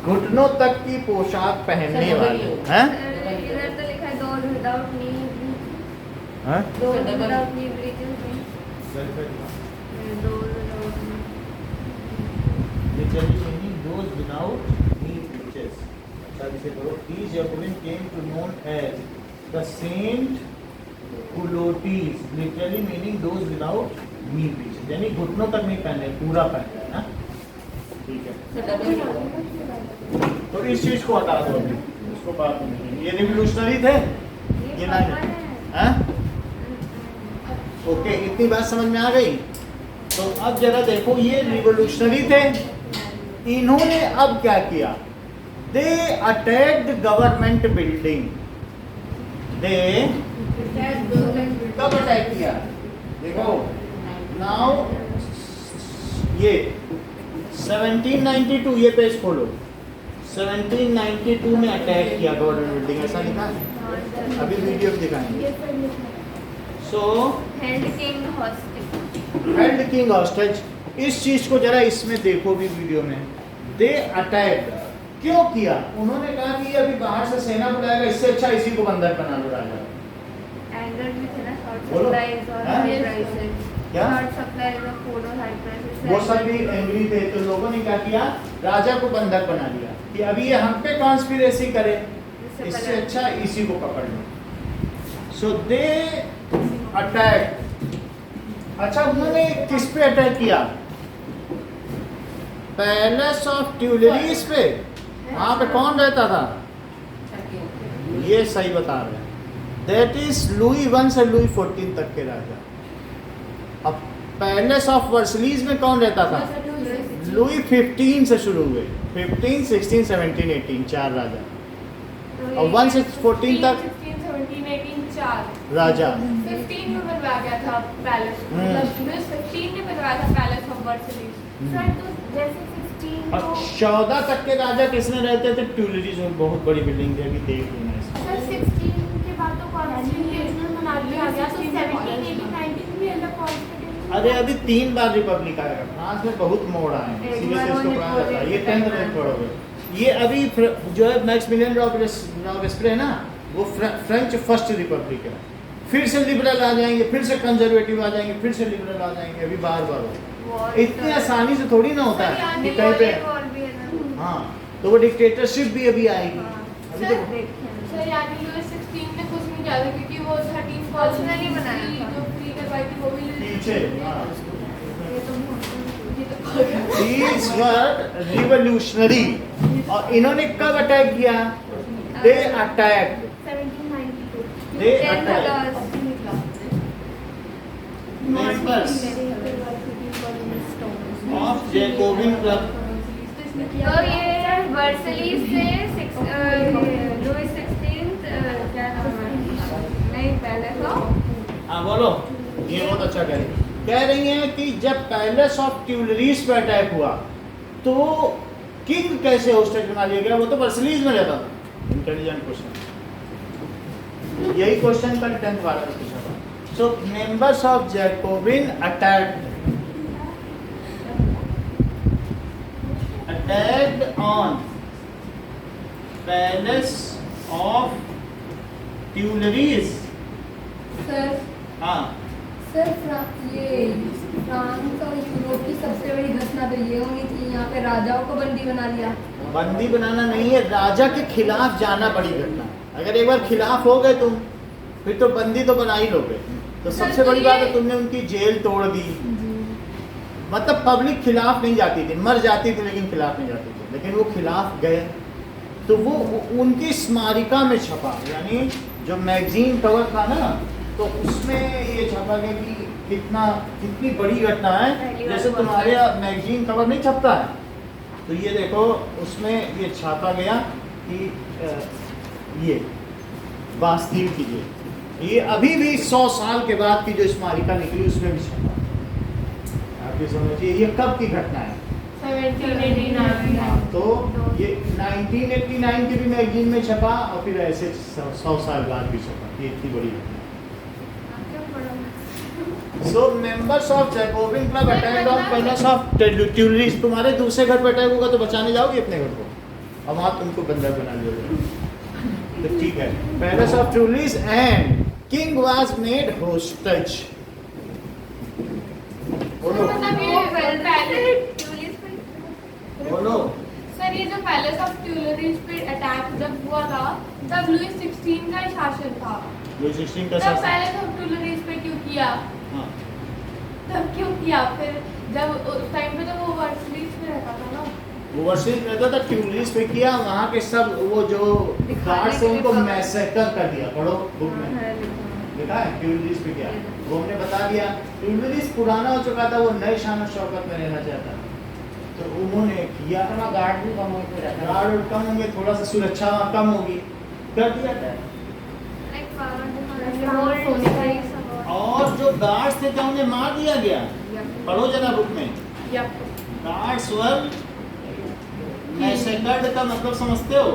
घुटनों तक की पोशाक पहनने वाले हैं। इधर तो लिखा है those without knee breeches। हाँ? Those without knee breeches नहीं। those without knee। Literally meaning those without knee breeches। अच्छा इसे करो। These Jacobins came to known as the Saint Culottes, literally meaning those without knee breeches, यानी घुटनों तक नहीं पहने, पूरा पहना है ना, ठीक है। तो इस चीज को हटा दो अभी, इसको बात नहीं। ये रिवोल्यूशनरी थे, ये ना हैं? ओके, इतनी बात समझ में आ गई? तो अब जरा देखो, ये रिवोल्यूशनरी थे, इन्होंने अब क्या किया? दे अटैक्ड गवर्नमेंट बिल्डिंग। दे कब अटैक किया? देखो नाउ ये 1792, ये पेज खोलो, 1792 में अटैक किया गवर्नमेंट बिल्डिंग, ऐसा लिखा है, अभी वीडियो में दिखाएंगे। सो हेल्ड किंग हॉस्टेज, इस चीज को जरा इसमें देखो भी वीडियो में। दे अटैक क्यों किया? उन्होंने कहा कि अभी बाहर से सेना बुलाएगा, इससे अच्छा इसी को बंधक बना लो राजा। एंगर भी थे ना, बोलो। प्राइस और हाँ? प्राइसेस। क्या Third supplier is a code or high price. वो सब भी एंग्री थे, तो लोगों ने क्या किया, राजा को बंधक बना लिया कि अभी ये हम पे कॉन्स्पिरेसी करे, इससे अच्छा इसी को पकड़ लो। सो दे अटैक। अच्छा, उन्होंने किस पे अटैक किया? पैलेस ऑफ ट्यूलरीज पे। वहां पे कौन रहता था? ये सही बता रहे हैं, दैट इज लुई 1 से लुई 14 तक के राजा। अब पैलेस ऑफ वर्सलीज में कौन रहता था? लुई 15 से शुरू हुए, 15, 16, 17, 18 चार राजा, और 1 से 14 तक 16, 17, 18 4 राजा। 15 में बनवाया गया था पैलेस, मतलब 15 ने बनवाया था पैलेस ऑफ वर्सलीज। सर तो जैसे 16 और को 14 तक के राजा किसमें रहते थे? ट्यूलरीज में, बहुत बड़ी बिल्डिंग थी, अभी देख लेना इसको। सर 16 के बाद तो कॉन्स्टिट्यूशनल मोनार्की आ गया, तो 17, 18, 19 भी अलग कॉन्स्टिट्यूशन। अरे अभी 3 बार रिपब्लिक आएगा, फ्रांस में बहुत मोड़ आए हैं, एक इसीलिए बार से इसको वो पढ़ा जाता है। ये नेपोलियन 10th में पढ़ोगे। ये अभी जो है मैक्सिमिलियन रॉबेस्पियर है ना, वो फ्रेंच फर्स्ट रिपब्लिक है। फिर से लिबरल आ जाएंगे, फिर से कंजर्वेटिव आ जाएंगे, फिर से लिबरल आ जाएंगे, अभी बार बार होगा। इतनी आसानी से थोड़ी ना होता है कि कहीं पे, हाँ, तो वो डिक्टेटरशिप भी अभी आएगी। अभी तो सर यानी लुई 16 ने कुछ नहीं किया था, क्योंकि वो 13 कॉलोनी बनाया था, जो फ्री करवाई थी वो भी पीछे, हाँ। ये तो These were revolutionary। और इन्होंने कब अटैक किया? They attacked। 1792 They attacked। Members of Jacobin Club। तो ये वर्सलीज से लुई 16 क्या नाम है, नहीं पैलेस ऑफ, हाँ बोलो, ये बहुत अच्छा कह रही हैं कि जब पैलेस ऑफ ट्यूलरीज पे अटैक हुआ तो किंग कैसे होस्टेज बना लिया गया? वो तो वर्सलीज में रहता था। इंटेलिजेंट क्वेश्चन, यही क्वेश्चन कल 10th वाला में पूछा था। So members of Jacobian attacked on palace of Tuileries. Sir हाँ, सर ये फ्रांस और यूरोप की सबसे बड़ी घटना तो ये होनी थी, यहाँ पे राजाओं को बंदी बना लिया। बंदी बनाना नहीं है, राजा के खिलाफ जाना बड़ी घटना। अगर एक बार खिलाफ हो गए तुम, फिर तो बंदी तो बना ही लोगे। तो सबसे बड़ी बात है तुमने उनकी जेल तोड़ दी। मतलब पब्लिक खिलाफ नहीं जाती थी, मर जाती थी लेकिन खिलाफ नहीं जाती थी, लेकिन वो खिलाफ गए तो वो उनकी स्मारिका में छपा, यानी जो मैगजीन कवर था ना, तो उसमें ये छपा गया कि कितनी बड़ी घटना है। जैसे तुम्हारे मैगजीन कवर नहीं छपता है, तो ये देखो उसमें ये छापा गया कि ये वास्तविक की ये अभी भी 100 साल के बाद की जो स्मारिका निकली उसमें भी छपा। आप ये समझिए ये कब की घटना है? 1789। तो ये 1989 की भी मैगजीन में छपा और फिर ऐसे 100 साल बाद भी छपा। ये इतनी बड़ी घटना। So members of Jacobin Club attacked on palace of Tuileries। तुम्हारे दूसरे घर पर अटैक होगा तो बचाने जाओगे अपने घर को, और वहाँ तुमको बंधक बना लिया तो ठीक है। Palace of Tuileries and king was made hostage. बोलो बोलो। सर ये जो पैलेस ऑफ ट्यूलरीज पे अटैक जब हुआ था तब लुई 16 का शासन था। लुई 16 का तब शासन। पैलेस ऑफ ट्यूलरीज पे क्यों किया? हाँ। तब क्यों किया? फिर जब उस टाइम पे तो वो वर्सलीज में रहता था ना। वो वर्षित रहता था, ट्यूलिस पे किया। वहाँ के सब वो जो गार्ड्स थे उनको मैसेकर कर दिया। पढ़ो बुक में देखा है ट्यूलिस पे क्या, वो हमने बता दिया। ट्यूलिस पुराना हो चुका था, वो नए शान शौकत में रहना चाहता था, तो उन्होंने किया। गार्ड भी कम होते रहता है। गार्ड कम होंगे, थोड़ा सा सुरक्षा वहाँ कम होगी, कर दिया था। और जो गार्ड्स थे क्या उन्हें मार दिया गया? पढ़ो जरा बुक में। गार्ड्स वर मैसेकर्ड का मतलब समझते हो?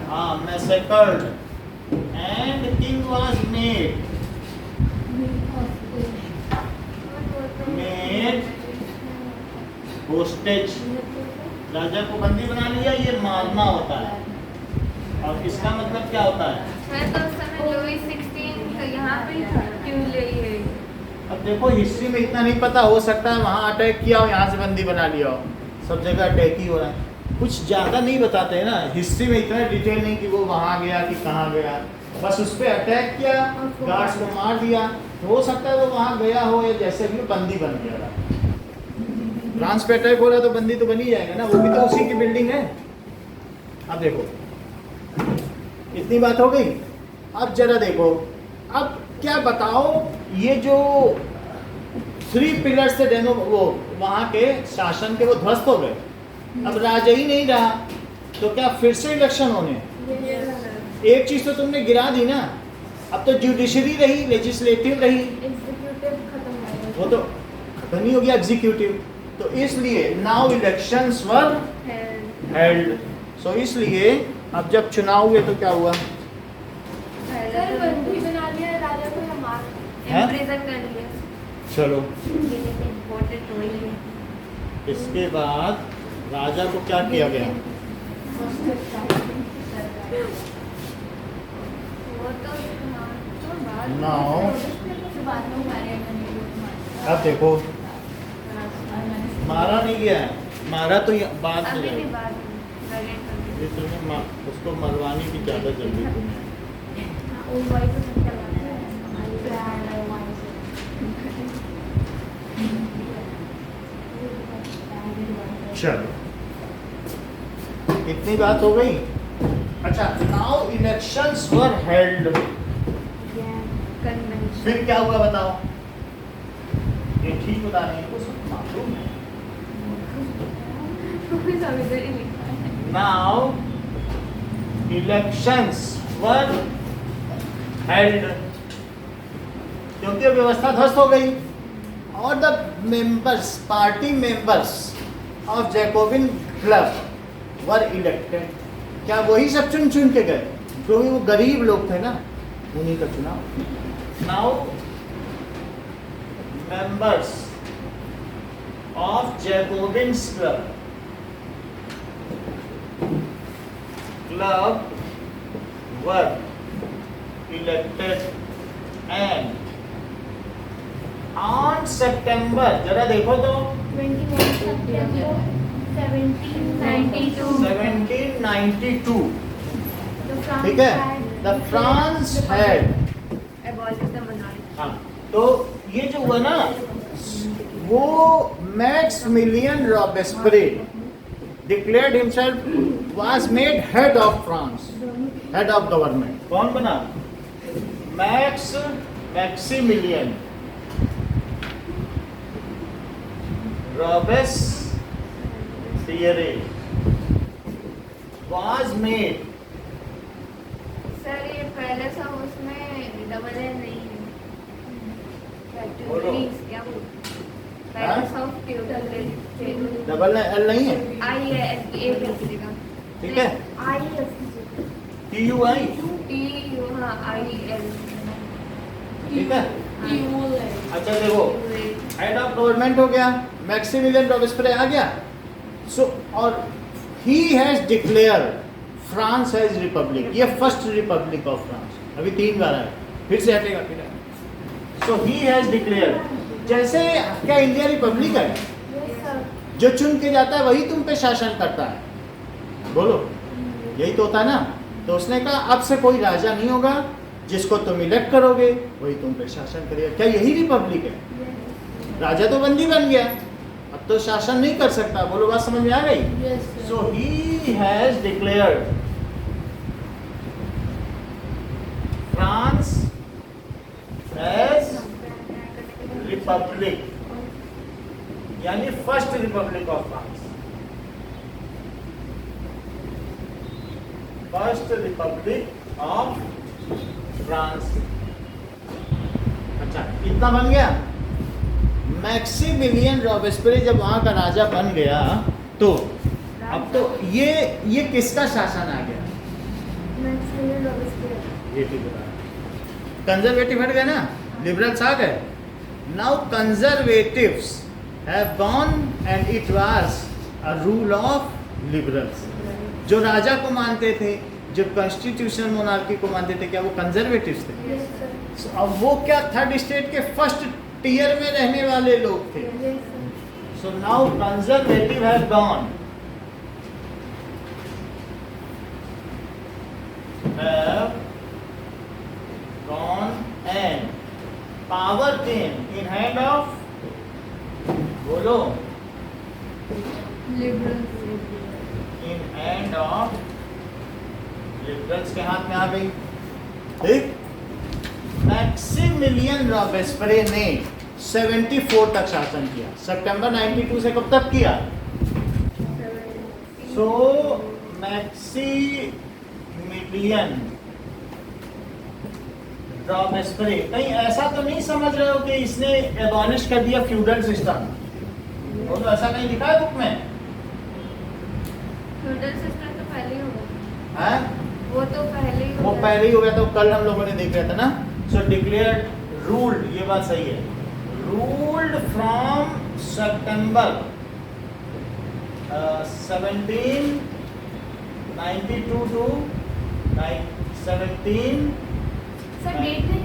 हाँ, massacred and king was made hostage. राजा को बंदी बना लिया, ये मारना होता है। और इसका मतलब क्या होता है? मैं तो उस समय लुई 16 यहाँ पे ही था, क्यों ले अब देखो हिस्ट्री में इतना नहीं पता, हो सकता है वहाँ अटैक किया हो, यहाँ से बंदी बना लिया हो, सब जगह अटैक ही हो रहा है। कुछ ज़्यादा नहीं बताते हैं ना हिस्ट्री में, इतना डिटेल नहीं कि वो वहाँ गया कि कहाँ गया, बस उस पर अटैक किया, गार्ड्स को मार दिया। हो सकता है वो वहाँ गया हो या जैसे भी बंदी बन गया था। फ्रांस पे अटैक हो रहा है तो बंदी तो बन ही जाएगा ना, वो भी तो उसी की बिल्डिंग है। अब देखो इतनी बात हो गई। अब जरा देखो, अब क्या बताओ, ये जो 3 पिलर्स थे डेनो वो वहाँ के शासन के, वो ध्वस्त हो गए, अब राजा ही नहीं रहा, तो क्या फिर से इलेक्शन होने? एक चीज तो तुमने गिरा दी ना, अब तो जुडिशरी रही, लेजिस्लेटिव रही, एग्जीक्यूटिव खत्म हो गया। वो तो खत्म ही हो गया एग्जीक्यूटिव। तो इसलिए नाउ इलेक्शंस वर हेल्ड। सो इसलिए अब जब चुनाव हुए तो क्या हुआ? सर बंदी बना लिया राजा को, या मार हैं? इम्प्रिजन कर लिया। चलो इम्पोर्टेंट हो ही है। इसके बाद राजा को क्या किया गया? वो तो Now, बाद में मारे। अब देखो मारा नहीं गया है, मारा तो बाद में अभी भी जाएगा। बाद में ये तुम्हें उसको मरवाने की ज़्यादा जल्दी नहीं है। वो वही तो सब करवाते हैं, हमारी ब्रांड है वहाँ से। चलो इतनी बात हो गई। अच्छा, now elections were held. Convention. फिर क्या हुआ बताओ? ये ठीक बता रहे हैं, कुछ मालूम है। Now elections were held, क्योंकि व्यवस्था ध्वस्त हो गई और the members, party members of Jacobin club were elected. क्या वही सब चुन चुन के गए? क्योंकि वो गरीब लोग थे ना, उन्हीं का चुनाव। Now members of Jacobin club were elected and on September, जरा देखो तो 21 September 1792 1792, The France ठीक है, had the France had, Abolish the monarchy. हाँ, तो ये जो हुआ ना, वो Maximilian Robespierre declared himself was made head of France, head of government। कौन बना? Maximilian Robespierre was made। Sir ये पहले सब उसमें डबल एल नहीं है। बोलो। क्या बोल? हाँ? पहले सब ट्यूटल डबल एल नहीं है, आई है ए लिखेगा। ठीक है, TUI, टी यू हाँ आई एल। ठीक है। अच्छा देखो, हेड ऑफ गवर्नमेंट हो गया, मैक्सिमिलियन रॉबेस्पियर आ गया। सो और he has declare France as republic, ये फर्स्ट रिपब्लिक ऑफ फ्रांस, अभी 3 बार आया, फिर से हटेगा फिर। सो ही हैज डिक्लेयर, जैसे क्या इंडिया रिपब्लिक है, जो चुन के जाता है वही तुम पे शासन करता है, बोलो यही तो होता है ना। तो उसने कहा अब से कोई राजा नहीं होगा, जिसको तुम इलेक्ट करोगे वही तुम पे शासन करेगा। क्या यही रिपब्लिक है? राजा तो बंदी बन गया, अब तो शासन नहीं कर सकता, बोलो बात समझ में आ गई? So he has declared France as republic, यानी first republic of France, first republic of France. अच्छा, इतना बन गया। मैक्सिमिलियन रॉबेस्पियर जब वहां का राजा बन गया, तो अब तो ये किसका शासन आ गया? ये ठीक बता, कंजर्वेटिव हट गए ना, लिबरल्स आ गए। Now conservatives have gone and it was a rule of liberals. जो राजा को मानते थे, जो कॉन्स्टिट्यूशनल मोनार्की को मानते थे, क्या वो कंजर्वेटिव्स थे? अब वो क्या थर्ड स्टेट के फर्स्ट फ्रंटियर में रहने वाले लोग थे। Yes, sir. So now conservative have gone, and power came in hand of, बोलो, Liberals. In hand of liberals के हाथ में आ गई। ठीक, मैक्सिमिलियन रॉबेस्परे ने 74 तक शासन किया। सितंबर 92 से कब तक किया? सो मैक्सिमिलियन रॉबेस्परे, कहीं ऐसा तो नहीं समझ रहे हो कि इसने एबॉलिश कर दिया फ्यूडल सिस्टम? वो तो ऐसा कहीं लिखा है बुक में? फ्यूडल सिस्टम तो पहले ही हो गया। है वो तो पहले ही वो हो गया। पहले ही हो गया, तो कल हम लोगों ने देख रहा था ना। सो डिक्लेयर्ड रूल्ड, ये बात सही है, रूल्ड फ्रॉम सितंबर 1792 टू 17, सर डेट में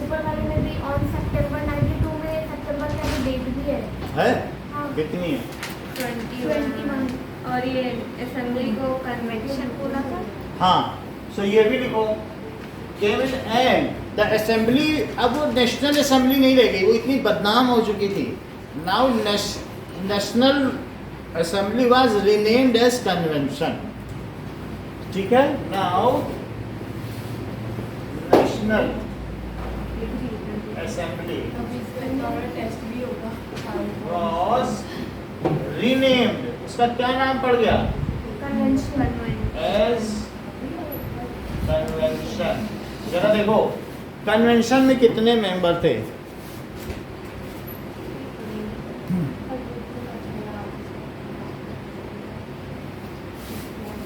ऊपर वाले में भी ऑन सितंबर 92 में सितंबर का भी डेट भी है। है हाँ। कितनी है? 21 और ये असेंबली को कन्वेंशन बोला था। हाँ, सो ये भी लिखो, केवल एंड द असेंबली। अब वो नेशनल असेंबली नहीं रह गई, वो इतनी बदनाम हो चुकी थी। Now national assembly was renamed as convention. ठीक है, नाउ नेशनल असेंबली अभी इसका टेस्ट भी होगा। वाज रीनेम्ड, उसका क्या नाम पड़ गया? कन्वेंशन। As convention. जरा देखो कन्वेंशन में कितने मेंबर थे?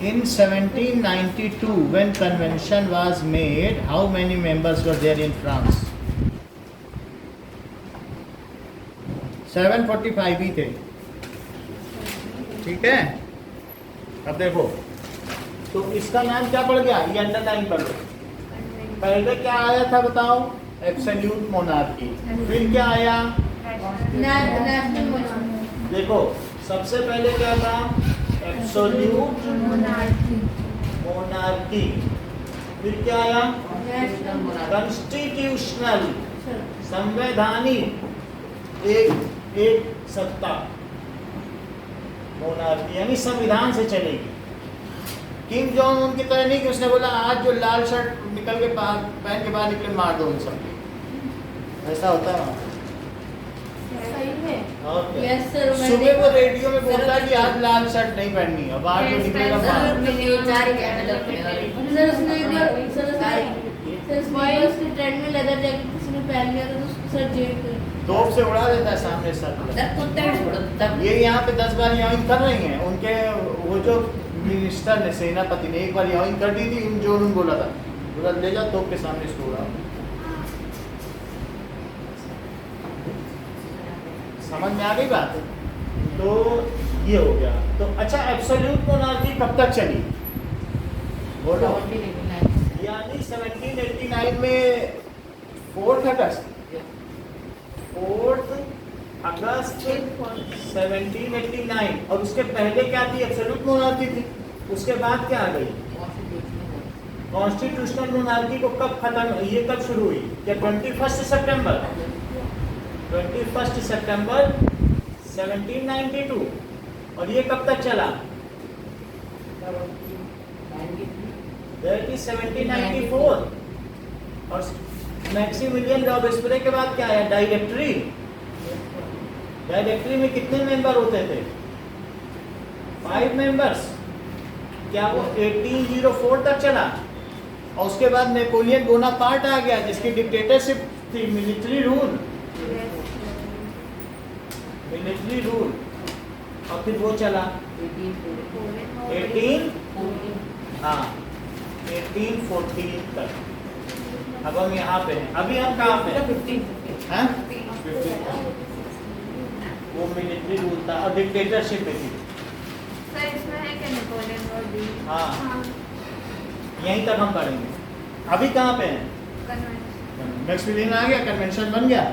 In 1792 when convention was made, how many members were there in France? 745 ही थे। ठीक है, अब देखो तो इसका नाम क्या पड़ गया? ये अंडरलाइन कर लो। पहले क्या आया था बताओ? Absolute monarchy. फिर क्या आया? National monarchy. देखो सबसे पहले क्या था? Absolute monarchy. फिर क्या आया? कॉन्स्टिट्यूशनल, संवैधानिक एक सत्ता मोनार्की, यानी संविधान से चलेगी। किंग जॉन उनकी तरह नहीं कि उसने बोला आज जो लाल शर्ट निकल के पहन के बाहर निकले मार दो उन सब। ऐसा होता है सही में। और क्या? Yes, sir, मैं सुबह देखा। वो रेडियो में बोलता है कि आज लाल शर्ट नहीं पहननी है, बाहर जो निकलेगा मार। सर उसने एक बार उसके ट्रेंड में लेदर जैकेट किसी ने पहन लिया था तो उसको सर जेल कर तोप से उड़ा देता है सामने सर। ये यहाँ पे 10 बार यहाँ कर रही हैं उनके, वो जो मिनिस्टर ने, सेनापति ने एक बार यहाँ कर दी थी, जो उन्होंने बोला था, बोला ले जाओ तोप के सामने इसको उड़ाओ। समझ में आ गई बात? तो ये हो गया। तो अच्छा, एब्सोल्यूट मोनार्की कब तक चली? बोलो। यानी 1789 में 4 अगस्त 1789, और उसके पहले क्या थी? एब्सोल्यूट मोनार्की थी। उसके बाद क्या आ गई? कॉन्स्टिट्यूशनल मोनार्की को कब खत्म, ये कब शुरू हुई? क्या 21 सितंबर 1792। और ये कब तक चला? That is 1794। और मैक्सिमिलियन रॉबेस्परे के बाद क्या आया? डायरेक्टरी। डायरेक्टरी में कितने मेंबर होते थे? 5 मेंबर्स। क्या वो 1804 तक चला? और उसके बाद नेपोलियन बोनापार्ट आ गया जिसकी डिक्टेटरशिप थी, मिलिट्री रूल। और फिर वो चला 1814 तक। अब हम यहाँ पे हैं। अभी हम कहाँ पे हैं? हैं? वो मिलिट्री रूल था और डिक्टेटरशिप में थी। सर इसमें है कि नेपोलियन और भी हाँ, यहीं तक हम पढ़ेंगे। अभी कहाँ पे हैं? कन्वेंशन। मैक्सिमिलियन आ गया, कन्वेंशन बन गया।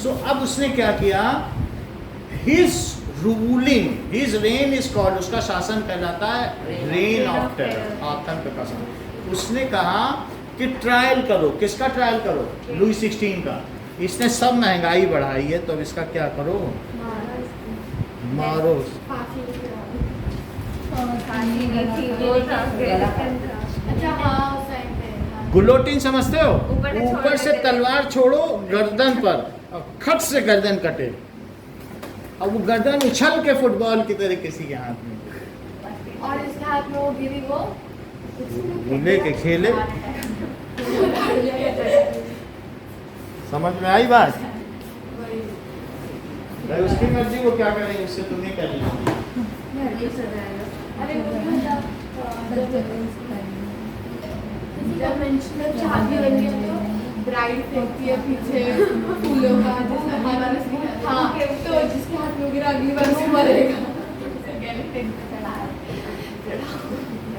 सो अब उसने क्या किया, his ruling, his rain is called, उसका शासन कहलाता है रेन ऑफ टेरर, आतंक का शासन। उसने कहा कि ट्रायल करो, किसका ट्रायल करो, लुई 16 का। इसने सब महंगाई बढ़ाई है, तो अब इसका क्या करो, मारो। अच्छा हाँ उस टाइम पे हाँ। गुलोटिन समझते हो, ऊपर से ऊपर से छोड़ देते। तलवार छोड़ो गर्दन पर और खट से गर्दन कटे, अब वो गर्दन उछल के फुटबॉल की तरह किसी के हाथ में और इसके हाथ में वो गिरी वो वो लेके खेले। समझ में आई बात? भाई उसकी मर्जी, वो क्या करेंगे, उससे तुम्हें क्या लेना। अरे वो जब मेंशनल शादी होती है तो ब्राइड फेंकती है पीछे फूलों का, जिसमें हाथ, हाँ तो जिसके हाथ में गिरा अगली बार वो मरेगा।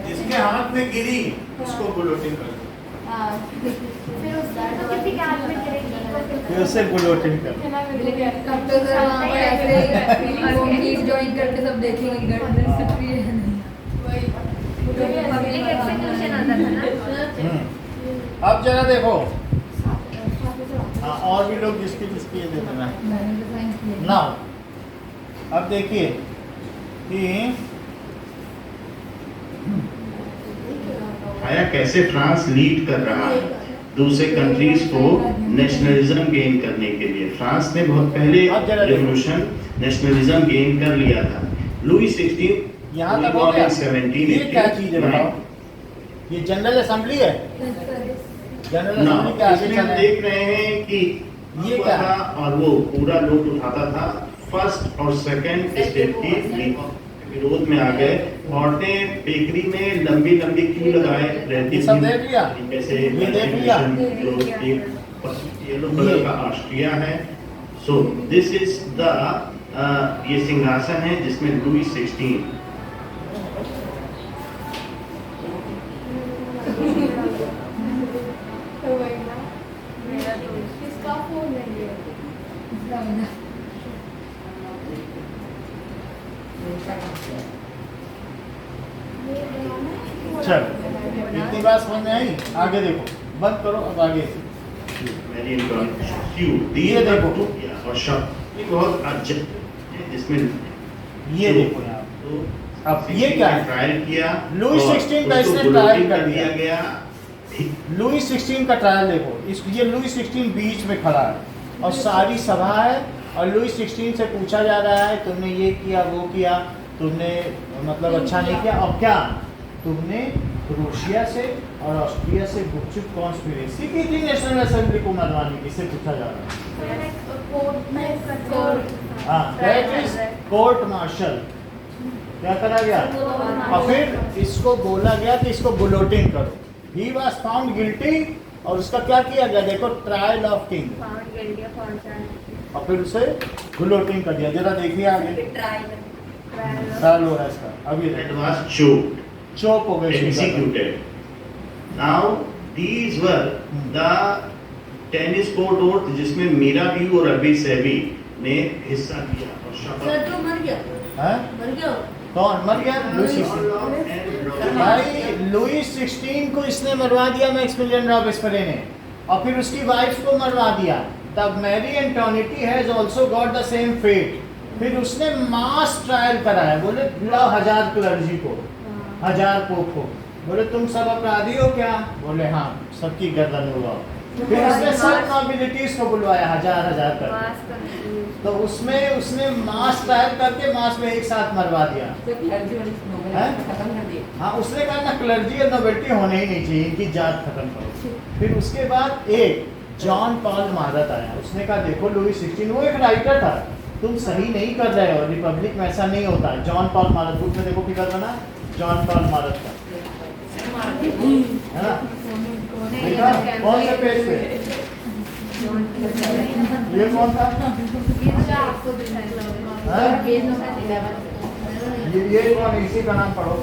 जिसके हाथ में गिरी उसको गुलोटिन कर दो, हाँ फिर उसका तो किसी के हाथ में गिरेगी फिर उससे गुलोटिन कर दो। तब तो सर वहाँ पर ऐसे ही वो मीट जॉइन करके सब देखेंगे गर्दन से फ्री है नहीं। पब्लिक एक्सक्यूशन आता था ना। अब जरा देखो, हाँ और भी लोग जिसकी जिसकी ये दे देना। मैंने तो साइंस लिया। नाउ अब देखिए कि आया कैसे फ्रांस लीड कर रहा है दूसरे कंट्रीज को नेशनलिज्म गेन करने के लिए। फ्रांस ने बहुत पहले अब जरा देखो। रेवोल्यूशन नेशनलिज्म गेन कर लिया था। लुई 16 यहाँ तक हो गया। ये 1789 क्या चीज है बताओ, ये जनरल असेंबली है, जनरल ना असेंबली के आगे इसमें हम चले। देख रहे हैं कि ये क्या था और वो पूरा लूट उठाता था। फर्स्ट और सेकंड स्टेप की विरोध में आ गए। औरतें बेकरी में लंबी लंबी क्यू लगाए रहती ये सब देख लिया? जैसे ये देख लिया? जो एक येलो कलर का ऑस्ट्रिया है। सो दिस इज द ये सिंहासन है जिसमें लुई 16 तो वही ना, किसका फोन है ये? चल इतनी बात समझ में आई, आगे देखो, बंद करो अब आगे। वेरी इंपॉर्टेंट ये देखो। और शब्द ये बहुत अर्जेंट है जिसमें ये देखो यहाँ, तो अब ये क्या है? ट्रायल किया लुई और 16 का उसको इसने गुलोटिन ट्रायल कर दिया। गया। लुई 16 का ट्रायल देखो, इस ये लुई 16 बीच में खड़ा है और सारी सभा है और लुई 16 से पूछा जा रहा है तुमने ये किया वो किया, तुमने मतलब अच्छा नहीं किया, अब क्या तुमने रूसिया से और ऑस्ट्रिया से गुपचुप कॉन्स्पिरेसी की थी नेशनल असेंबली को मरवाने की, इससे पूछा जा रहा है। हाँ दैट इज कोर्ट मार्शल। क्या करा गया और फिर इसको बोला गया कि इसको गुलोटिन करो। ही वाज फाउंड गिल्टी और उसका क्या किया गया देखो, ट्रायल ऑफ किंग, और फिर उसे गुलोटिन कर दिया। जरा देखिए आगे, साल हो रहा है इसका, अभी It was choked, चौप हो गई। executed. Now these were the tennis court oath जिसमें मीरा भी और अभी सेबी ने हिस्सा लिया और शपथ तो मर गया, हैं? मर गया। कौन मर गया? लुई 16। भाई लुई 16 को इसने मरवा दिया मैक्सिमिलियन रॉबेस्पियर ने, और फिर उसकी वाइफ को मरवा दिया। तब Marie Antoinette has also got the same fate. फिर उसने मास ट्रायल कराया, बोले बुलाओ 1000 क्लर्जी को, 1000 पोप को, बोले तुम सब अपराधी हो क्या? बोले हाँ, सबकी गर्दन उड़ाओ। फिर उसने सब नॉबिलिटीज को बुलवाया 1000 करके, तो उसमें उसने मास ट्रायल करके मास में एक साथ मरवा दिया। हैं? खत्म कर दिया। हाँ उसने कहा ना क्लर्जी और नोबिलिटी होने ही नहीं चाहिए, इनकी जात खत्म करो। फिर उसके बाद एक जॉन पॉल महारत आया, उसने कहा देखो लुई 16, वो एक राइटर था, तुम सही नहीं कर रहे हो, रिपब्लिक में ऐसा नहीं होता। जॉन पॉल महारत, बुक में देखो फिगर बना जॉन पॉल महारत का, है ना? देखा कौन से पेज पे? ये कौन था? हैं? ये कौन, इसी का नाम पढ़ो,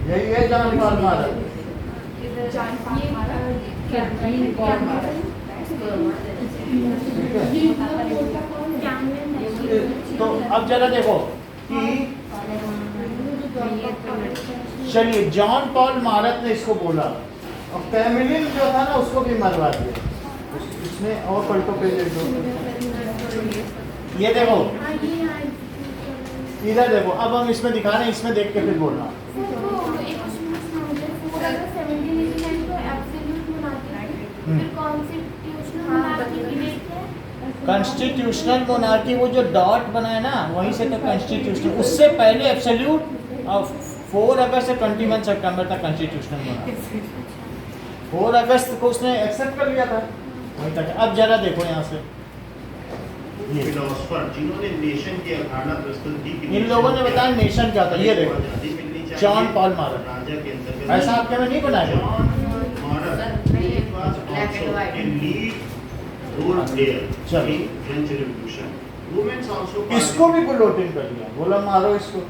यही है जॉन पॉल महारत। ठीक है? ये इतना मोटा कौन है? तो अब जरा देखो कि चलिए जॉन पॉल मारत ने इसको बोला और कैमिलिन जो था ना उसको भी मरवा दिया इसने। और पलटो पेज एक दो, ये देखो इधर देखो, अब हम इसमें दिखा रहे हैं, इसमें देख के फिर बोलना। कॉन्स्टिट्यूशनल मोनार्की वो जो डॉट बना है ना वहीं से तो कॉन्स्टिट्यूशनल, उससे पहले एब्सोल्यूट 4 अगस्त से 21 सितंबर तक कॉन्स्टिट्यूशनल मोनार्की। 4 अगस्त को उसने एक्सेप्ट कर लिया था वहीं तक। अब जरा देखो यहाँ से ये फिलोसफर जिन्होंने नेशन की अवधारणा प्रस्तुत की, इन लोगों ने बताया नेशन क्या था। ये देखो आजादी मिलनी चाहिए, जॉन पॉल मारत, राजा के अंतर्गत ऐसा आपके में नहीं बनाया। John Bharat was also a lead role player चलो। in French Revolution. Women's also इसको भी गुलोटिन कर दिया, बोला मारो इसको।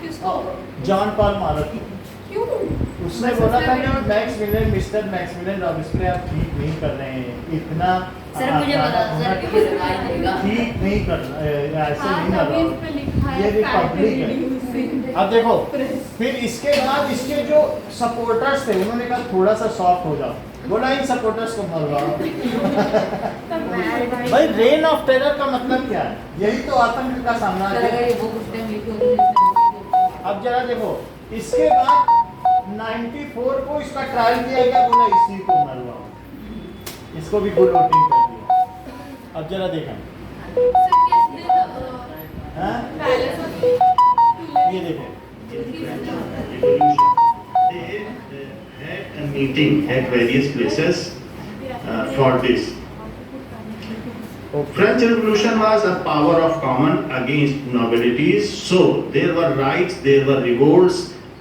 किसको? जॉन पॉल मारत क्यों? उसने बोला था कि मैक्समिलियन, मिस्टर मैक्समिलियन रॉबिस्पियर आप ठीक नहीं कर रहे हैं, इतना सर मुझे बता सर कि मुझे सुनाई देगा। ठीक नहीं करना, ऐसे हाँ, नहीं तभी इस कर पे लिखा है ये रिपब्लिक है। है। अब देखो फिर इसके बाद इसके जो सपोर्टर्स थे उन्होंने कहा थोड़ा सा सॉफ्ट हो जाओ, बोला इन सपोर्टर्स को मरवाओ। भाई रेन ऑफ टेरर का मतलब क्या है? यही तो आतंक का सामना सर अगर है। ये बुक उस टाइम लिखी होती है अब जरा देखो इसके बाद 94 को इसका ट्रायल किया गया, बोला इसी को मरवाओ, इसको भी गुलोटिंग कर दिया। अब जरा देखें सर किस दिन हाँ? पैलेस ऑफ ये देखो Revolution. They had a meeting at various places for this. French Revolution was a power of common against nobilities. So there were riots, there were revolts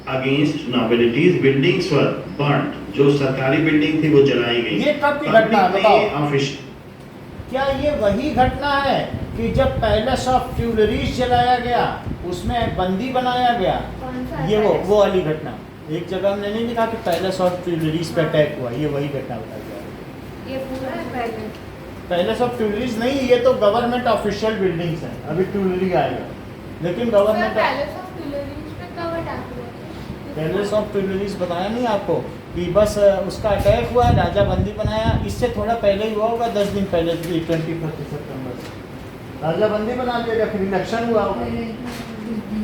against nobilities. Buildings were burnt. जो सरकारी building थी वो जलाई गई। ये कब की घटना है बताओ? ऑफिस क्या ये वही घटना है कि जब पैलेस ऑफ ट्यूलरीज जलाया गया उसमें बंदी बनाया गया? ये वो वाली घटना। एक जगह हमने नहीं लिखा कि पैलेस ऑफ ट्यूलरीज पे अटैक हुआ, ये वही घटना बताई जा रही है। ये पूरा पहले पैलेस ऑफ ट्यूलरीज नहीं, ये तो गवर्नमेंट ऑफिशियल बिल्डिंग्स हैं, अभी ट्यूलरी आएगा, लेकिन sir government palace of Tuileries पे कब अटैक हुआ था? पैलेस ऑफ ट्यूलरीज बताया नहीं आपको कि बस उसका अटैक हुआ, राजा बंदी बनाया, इससे थोड़ा पहले ही हुआ होगा, 10 दिन पहले 21 सितंबर से राजा बंदी बना लिया गया, फिर इलेक्शन हुआ होगा।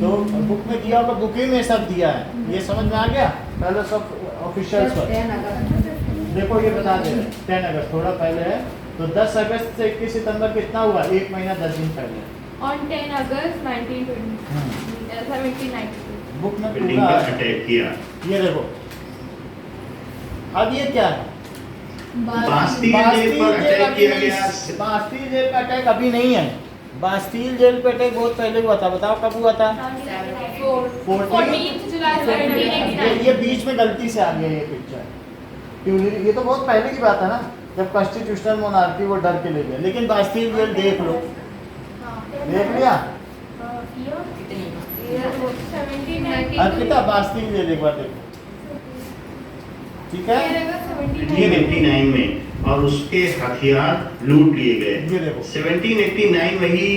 तो बुक में दिया होगा, बुक ही में सब दिया है, ये समझ में आ गया? पैलेस ऑफ ऑफिशियल्स पर देखो ये बता दे रहे 10 अगस्त थोड़ा पहले है, तो 10 अगस्त से 21 सितंबर कितना हुआ? 1 महीना 10 दिन पहले। On 10 August 1792. बुक में बिल्डिंग पूरा पर अटैक किया। ये देखो अब ये क्या है? बास्टील जेल पर अटैक किया गया। बास्टील जेल पे अटैक अभी नहीं है, बास्टील जेल पे अटैक बहुत पहले हुआ था। बताओ कब हुआ था? 14th July 1789. ये बीच में गलती से आ गया ये पिक्चर, ट्यूलरी, ये तो बहुत पहले की बात है ना, जब कॉन्स्टिट्यूशनल मोनार्की वो डर के ले गए। लेकिन बास्टील जेल देख लो, देख लिया? अर्पिता बास्टील जेल एक बार देखो, ठीक है? 1789 में और उसके हथियार लूट लिए ये गए। देखो 1789 में ही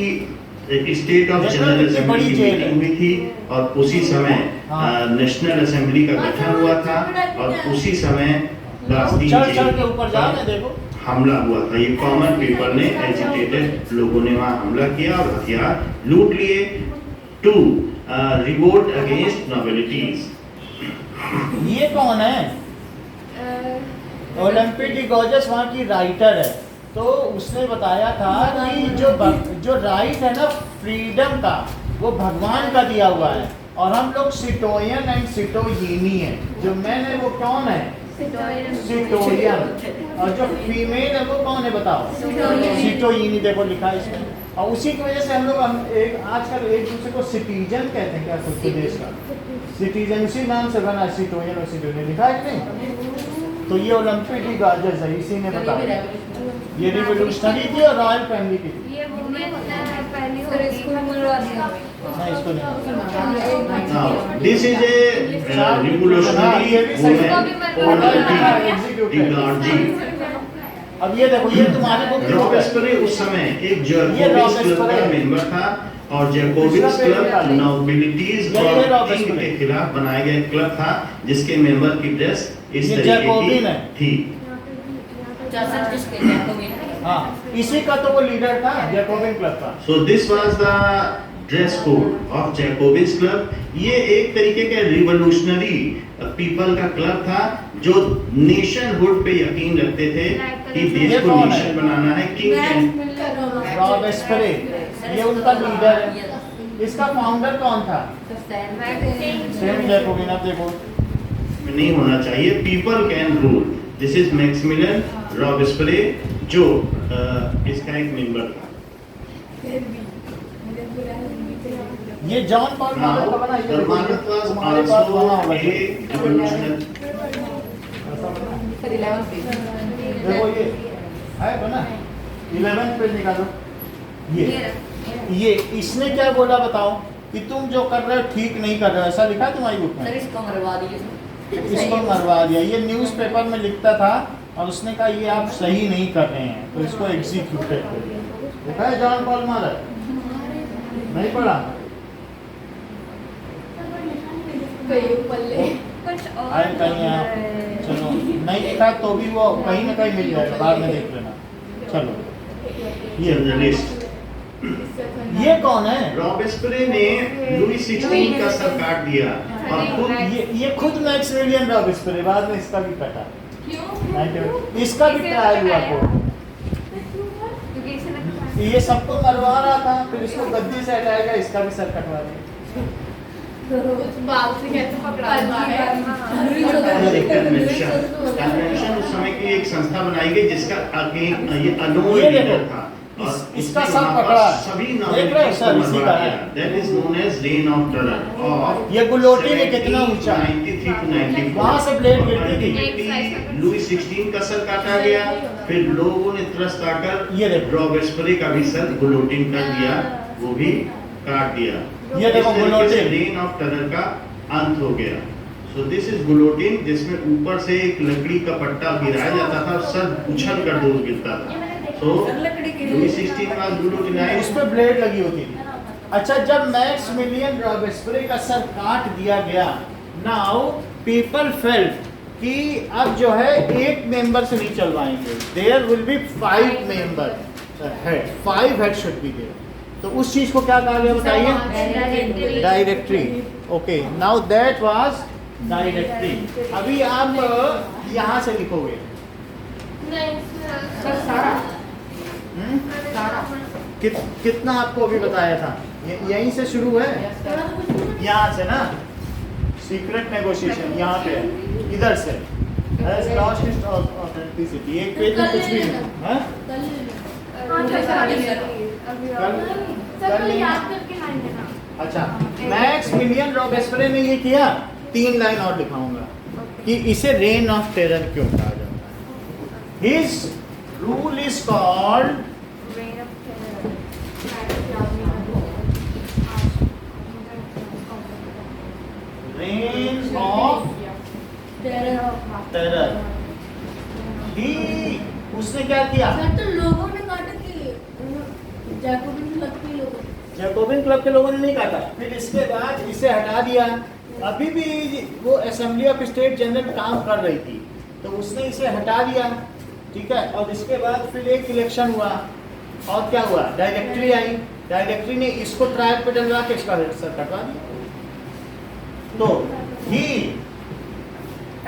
स्टेट ऑफ देखो जनरल कितनी असेंबली बड़ी की जेल है। मीटिंग हुई थी और उसी समय हाँ। नेशनल असेंबली का गठन हुआ था और उसी समय बास्टील चढ़ चढ़ के जेल ऊपर जाओ ना, पर देखो हमला हुआ था। ये कॉमन पीपल ने, एजिटेटेड लोगों ने वहाँ हमला किया और हथियार लूट लिए टू रिवोल्ट अगेंस्ट नोबिलिटीज। ये कौन है? ओलंपी डी गॉर्जस वहाँ की राइटर है, तो उसने बताया था कि जो राइट है ना फ्रीडम का, वो भगवान का दिया हुआ है, और हम लोग सिटोयन एंड सिटोयिनी है। जो मैन है वो कौन है? सिटोयन। और जो फीमेल है वो कौन है बताओ? सिटोयिनी। देखो लिखा है इसमें, और उसी की वजह से हम लोग आजकल एक दूसरे को सिटीजन कहते हैं, क्या खुद के देश का सिटीजन, उसी नाम से बना सिटोयन और सिटोयिनी, लिखा है कि नहीं? तो ये ओलंपी डी गॉर्जस है, इसी ने बताया। ये रिवोल्यूशनरी थी और रॉयल फैमिली की थी। ये वुमेन पहली सर इसको मरवा दिया। नहीं इसको नहीं। Now, this is a revolutionary woman, Olympie de Gouges. अब ये देखो, ये तुम्हारी बुक रॉबेस्परे उस समय एक ये जैकोबिन्स क्लब रॉबेस्परे का मेंबर था और जैकोबिन्स दूसरा पेज क्लब निकालिए। नोबिलिटीज ये और किंग रॉबेस्परे। के खिलाफ बनाया गया एक क्लब था जिसके मेंबर की ड्रेस इस ये तरीके की जैकोबिन है। थी। चर्चा किसके जैकोबिन हाँ, इसी का तो वो लीडर था, जैकोबिन क्लब का। So this was the dress code of Jacobins Club। ये एक तरीके का रिवोल्यूशनरी पीपल का क्लब था जो नेशनहुड पे यकीन रखते थे कि देश ये को कौन है? नेशन बनाना है। किंग रॉबेस्परे, ये उनका लीडर है। इसका फाउंडर कौन था? Same Jacobin. अब देखो, में नहीं होना चाहिए। People can rule. This is Maximilien Robespierre जो इसका एक मेंबर था। ये जॉन पॉल मार्टर का बना, ये The Market was तुम्हारे पास बना also होगा। a revolutionary। सर 11 पेज देखो ये है बना, 11 पे निकालो। ये इसने क्या बोला बताओ कि तुम जो कर रहे हो ठीक नहीं कर रहे हो, ऐसा लिखा है तुम्हारी बुक सर में? इसको मरवा दीजिए इसको मरवा दिया। ये न्यूज़पेपर में लिखता था और उसने कहा ये आप सही नहीं कर रहे हैं, तो इसको एग्जीक्यूटेड करिए। देखा है जॉन पॉल मार्टर? नहीं पढ़ा? आए कहीं आप, चलो नहीं लिखा तो भी वो कहीं ना कहीं मिल जाएगा, बाद में देख लेना। चलो ये लिस्ट। ये कौन है? रॉबेस्परे ने लुई 16 का सर काट दिया और खुद ये खुद मैक्सिमिलियन रॉबेस्परे, बाद में इसका भी कटा। इसका भी ट्रायल हुआ को, ये सबको मरवा रहा था, फिर इसको गद्दी से हटाएगा, इसका भी सर कटवा दिया। बाल से कैसे पकड़ा हुआ है? कन्वेंशन उस समय की एक संस्था बनाई गई जिसका आगे ये अनोय ये लीडर देखो, था इसका इसने सर वहाँ पर पकड़ा है। सभी देख रहे हो नॉमिनेट्स को सर, इसी मरवा का है। दिया। That is known as reign of terror और ये गुलोटी में कितना ऊंचा? 93 to 94 वहाँ से ब्लेड गिरती थी। Ultimately, लुई 16 का सर काटा गया, फिर लोगों ने त्रस्त आकर ये देखो। रॉबेस्परे का भी सर गुलोटिन कर दिया, वो भी काट दिया। ये देखो गुलोटिन। रेन ऑफ टेरर का अंत हो गया। सो दिस इज गुलोटिन, जिसमें ऊपर से एक लकड़ी का पट्टा गिराया जाता था और सर उछल कर दूर गिरता था। सो लुई 16 का गुलोटिन उस पे ब्लेड लगी होती थी। अच्छा, जब मैक्सिमिलियन रॉबेस्परे का सर काट दिया गया, नाउ पीपल फेल्ट कि अब जो है एक मेंबर से नहीं चलवाएंगे, there will be 5 member head, 5 head should be there. तो उस चीज को क्या कहा गया बताइए? Directory. Okay, now that was directory. अभी आप यहाँ से लिखोगे। सर सारा कितना आपको अभी बताया था? यहीं से शुरू है, यहाँ से ना, सीक्रेट नेगोशिएशन यहाँ पे है, इधर से has lost its authenticity। एक पेज में कुछ भी नहीं है। सर याद करके लाइन देना। अच्छा, मैक्सिमिलियन रॉबेस्परे ने ये किया, 3 लाइन और दिखाऊंगा कि इसे रेन ऑफ टेरर क्यों कहा जाता है। His rule is called reign of terror. ही उसने क्या किया? तो लोगों ने काटा कि जैकोबिन क्लब के लोगों ने। जैकोबिन क्लब के लोगों ने नहीं काटा, फिर इसके बाद इसे हटा दिया। अभी भी वो असेंबली ऑफ स्टेट जनरल काम कर रही थी, तो उसने इसे हटा दिया, ठीक है। और इसके बाद फिर एक इलेक्शन हुआ, और क्या हुआ? डायरेक्टरी आई। डायरेक्टरी ने इसको ट्रायल पे डलवा के इसका सर कटवा दिया। तो ही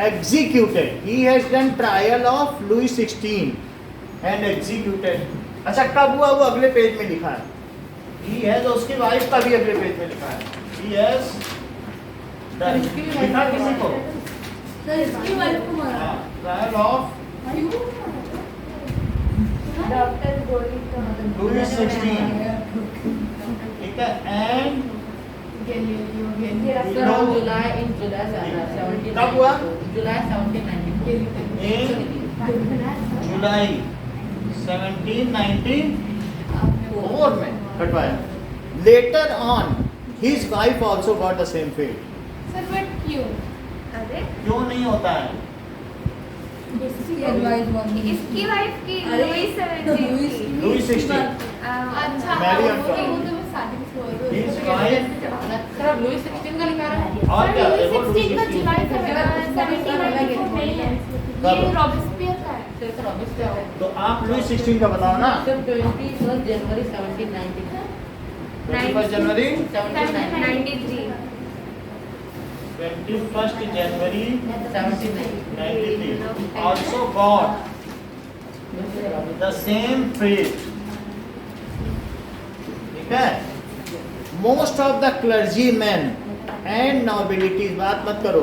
executed, he has done trial of Louis 16 and executed। अच्छा, कब हुआ वो अगले पेज में लिखा है। He has, उसकी वाइफ का भी अगले पेज में लिखा है। He has done। लिखा किसी को? सर इसकी वाइफ को मारा। ट्रायल ऑफ डॉक्टर गोली Louis 16, ठीक है। एंड सर और जुलाई इन जुलाई से आना 17 कब हुआ? जुलाई 1794 इन जुलाई 1794 में कटवाया। Letter on his wife also got the same fate. Sir but क्यों? अरे क्यों नहीं होता है? इसकी एडवाइस वाली इसकी वाइफ की अरे, लुई 17 लुई- की। लुई 16 अच्छा Mary वो Antoinette. तो मैं starting से बोल रही He हूँ। is fine. सर लुई 16 का लिखा रहा है और क्या लुई देखो लुई 16 का 16 जुलाई 1794 नहीं है। कब? ये रॉबिस्पियर का है। सर ऑब्वियस क्या है तो आप लुई 16 का बताओ ना। सर 21 जनवरी 1790 21 जनवरी 1793 21 जनवरी 1793 1993 also got the same fate. ठीक है, most of the clergyman and nobilities, बात मत करो,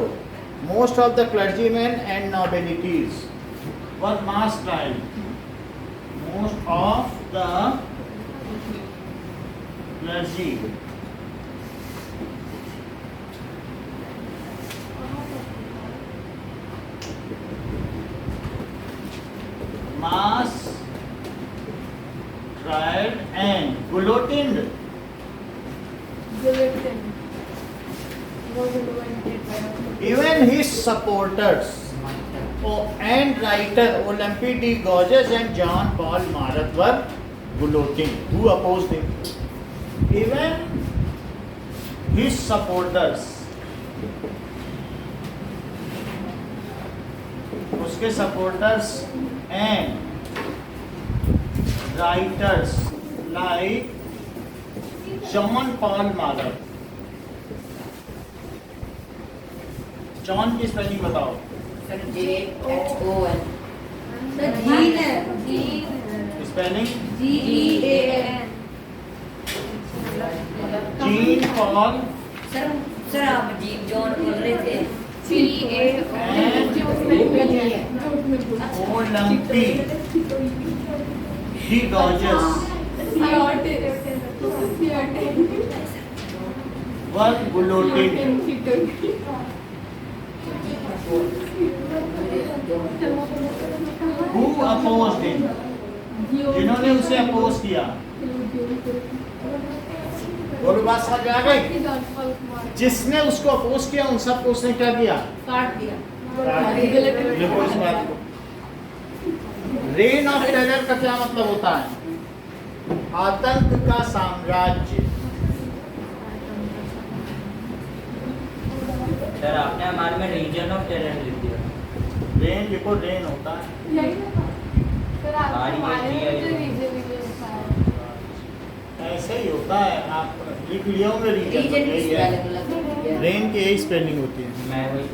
most of the clergyman and nobilities were mass trial, most of the clergy mass tried and guillotined. Bulletin was invented by Even his supporters and writer Olympe de Gouges and John Paul Marat were guillotined. Who opposed him? Even his supporters, उसके supporters and writers like John Paul Marat. John की spelling बताओ। Sir JHON sir Jean है spelling GEAN Jean Paul sir आप जी John बोल रहे थे and Olympe de Gouges were guillotine. Who opposed him? जिन्होंने उसे अपोज किया, बोलो बात समझ में आ गई? जिसने उसको अपोज किया उन सबको उसने क्या किया? काट दिया देखो इस बात को। रेन ऑफ टेरर का क्या मतलब होता है? आतंक का साम्राज्य। सर आपने हमारे में रीजन ऑफ टेरर लिख दिया। रेन देखो, रेन होता है, ऐसे ही होता है, आप लिख लिया होंगे रीजन, रीजन यही है। रेन की यही स्पेलिंग होती है। मैं वही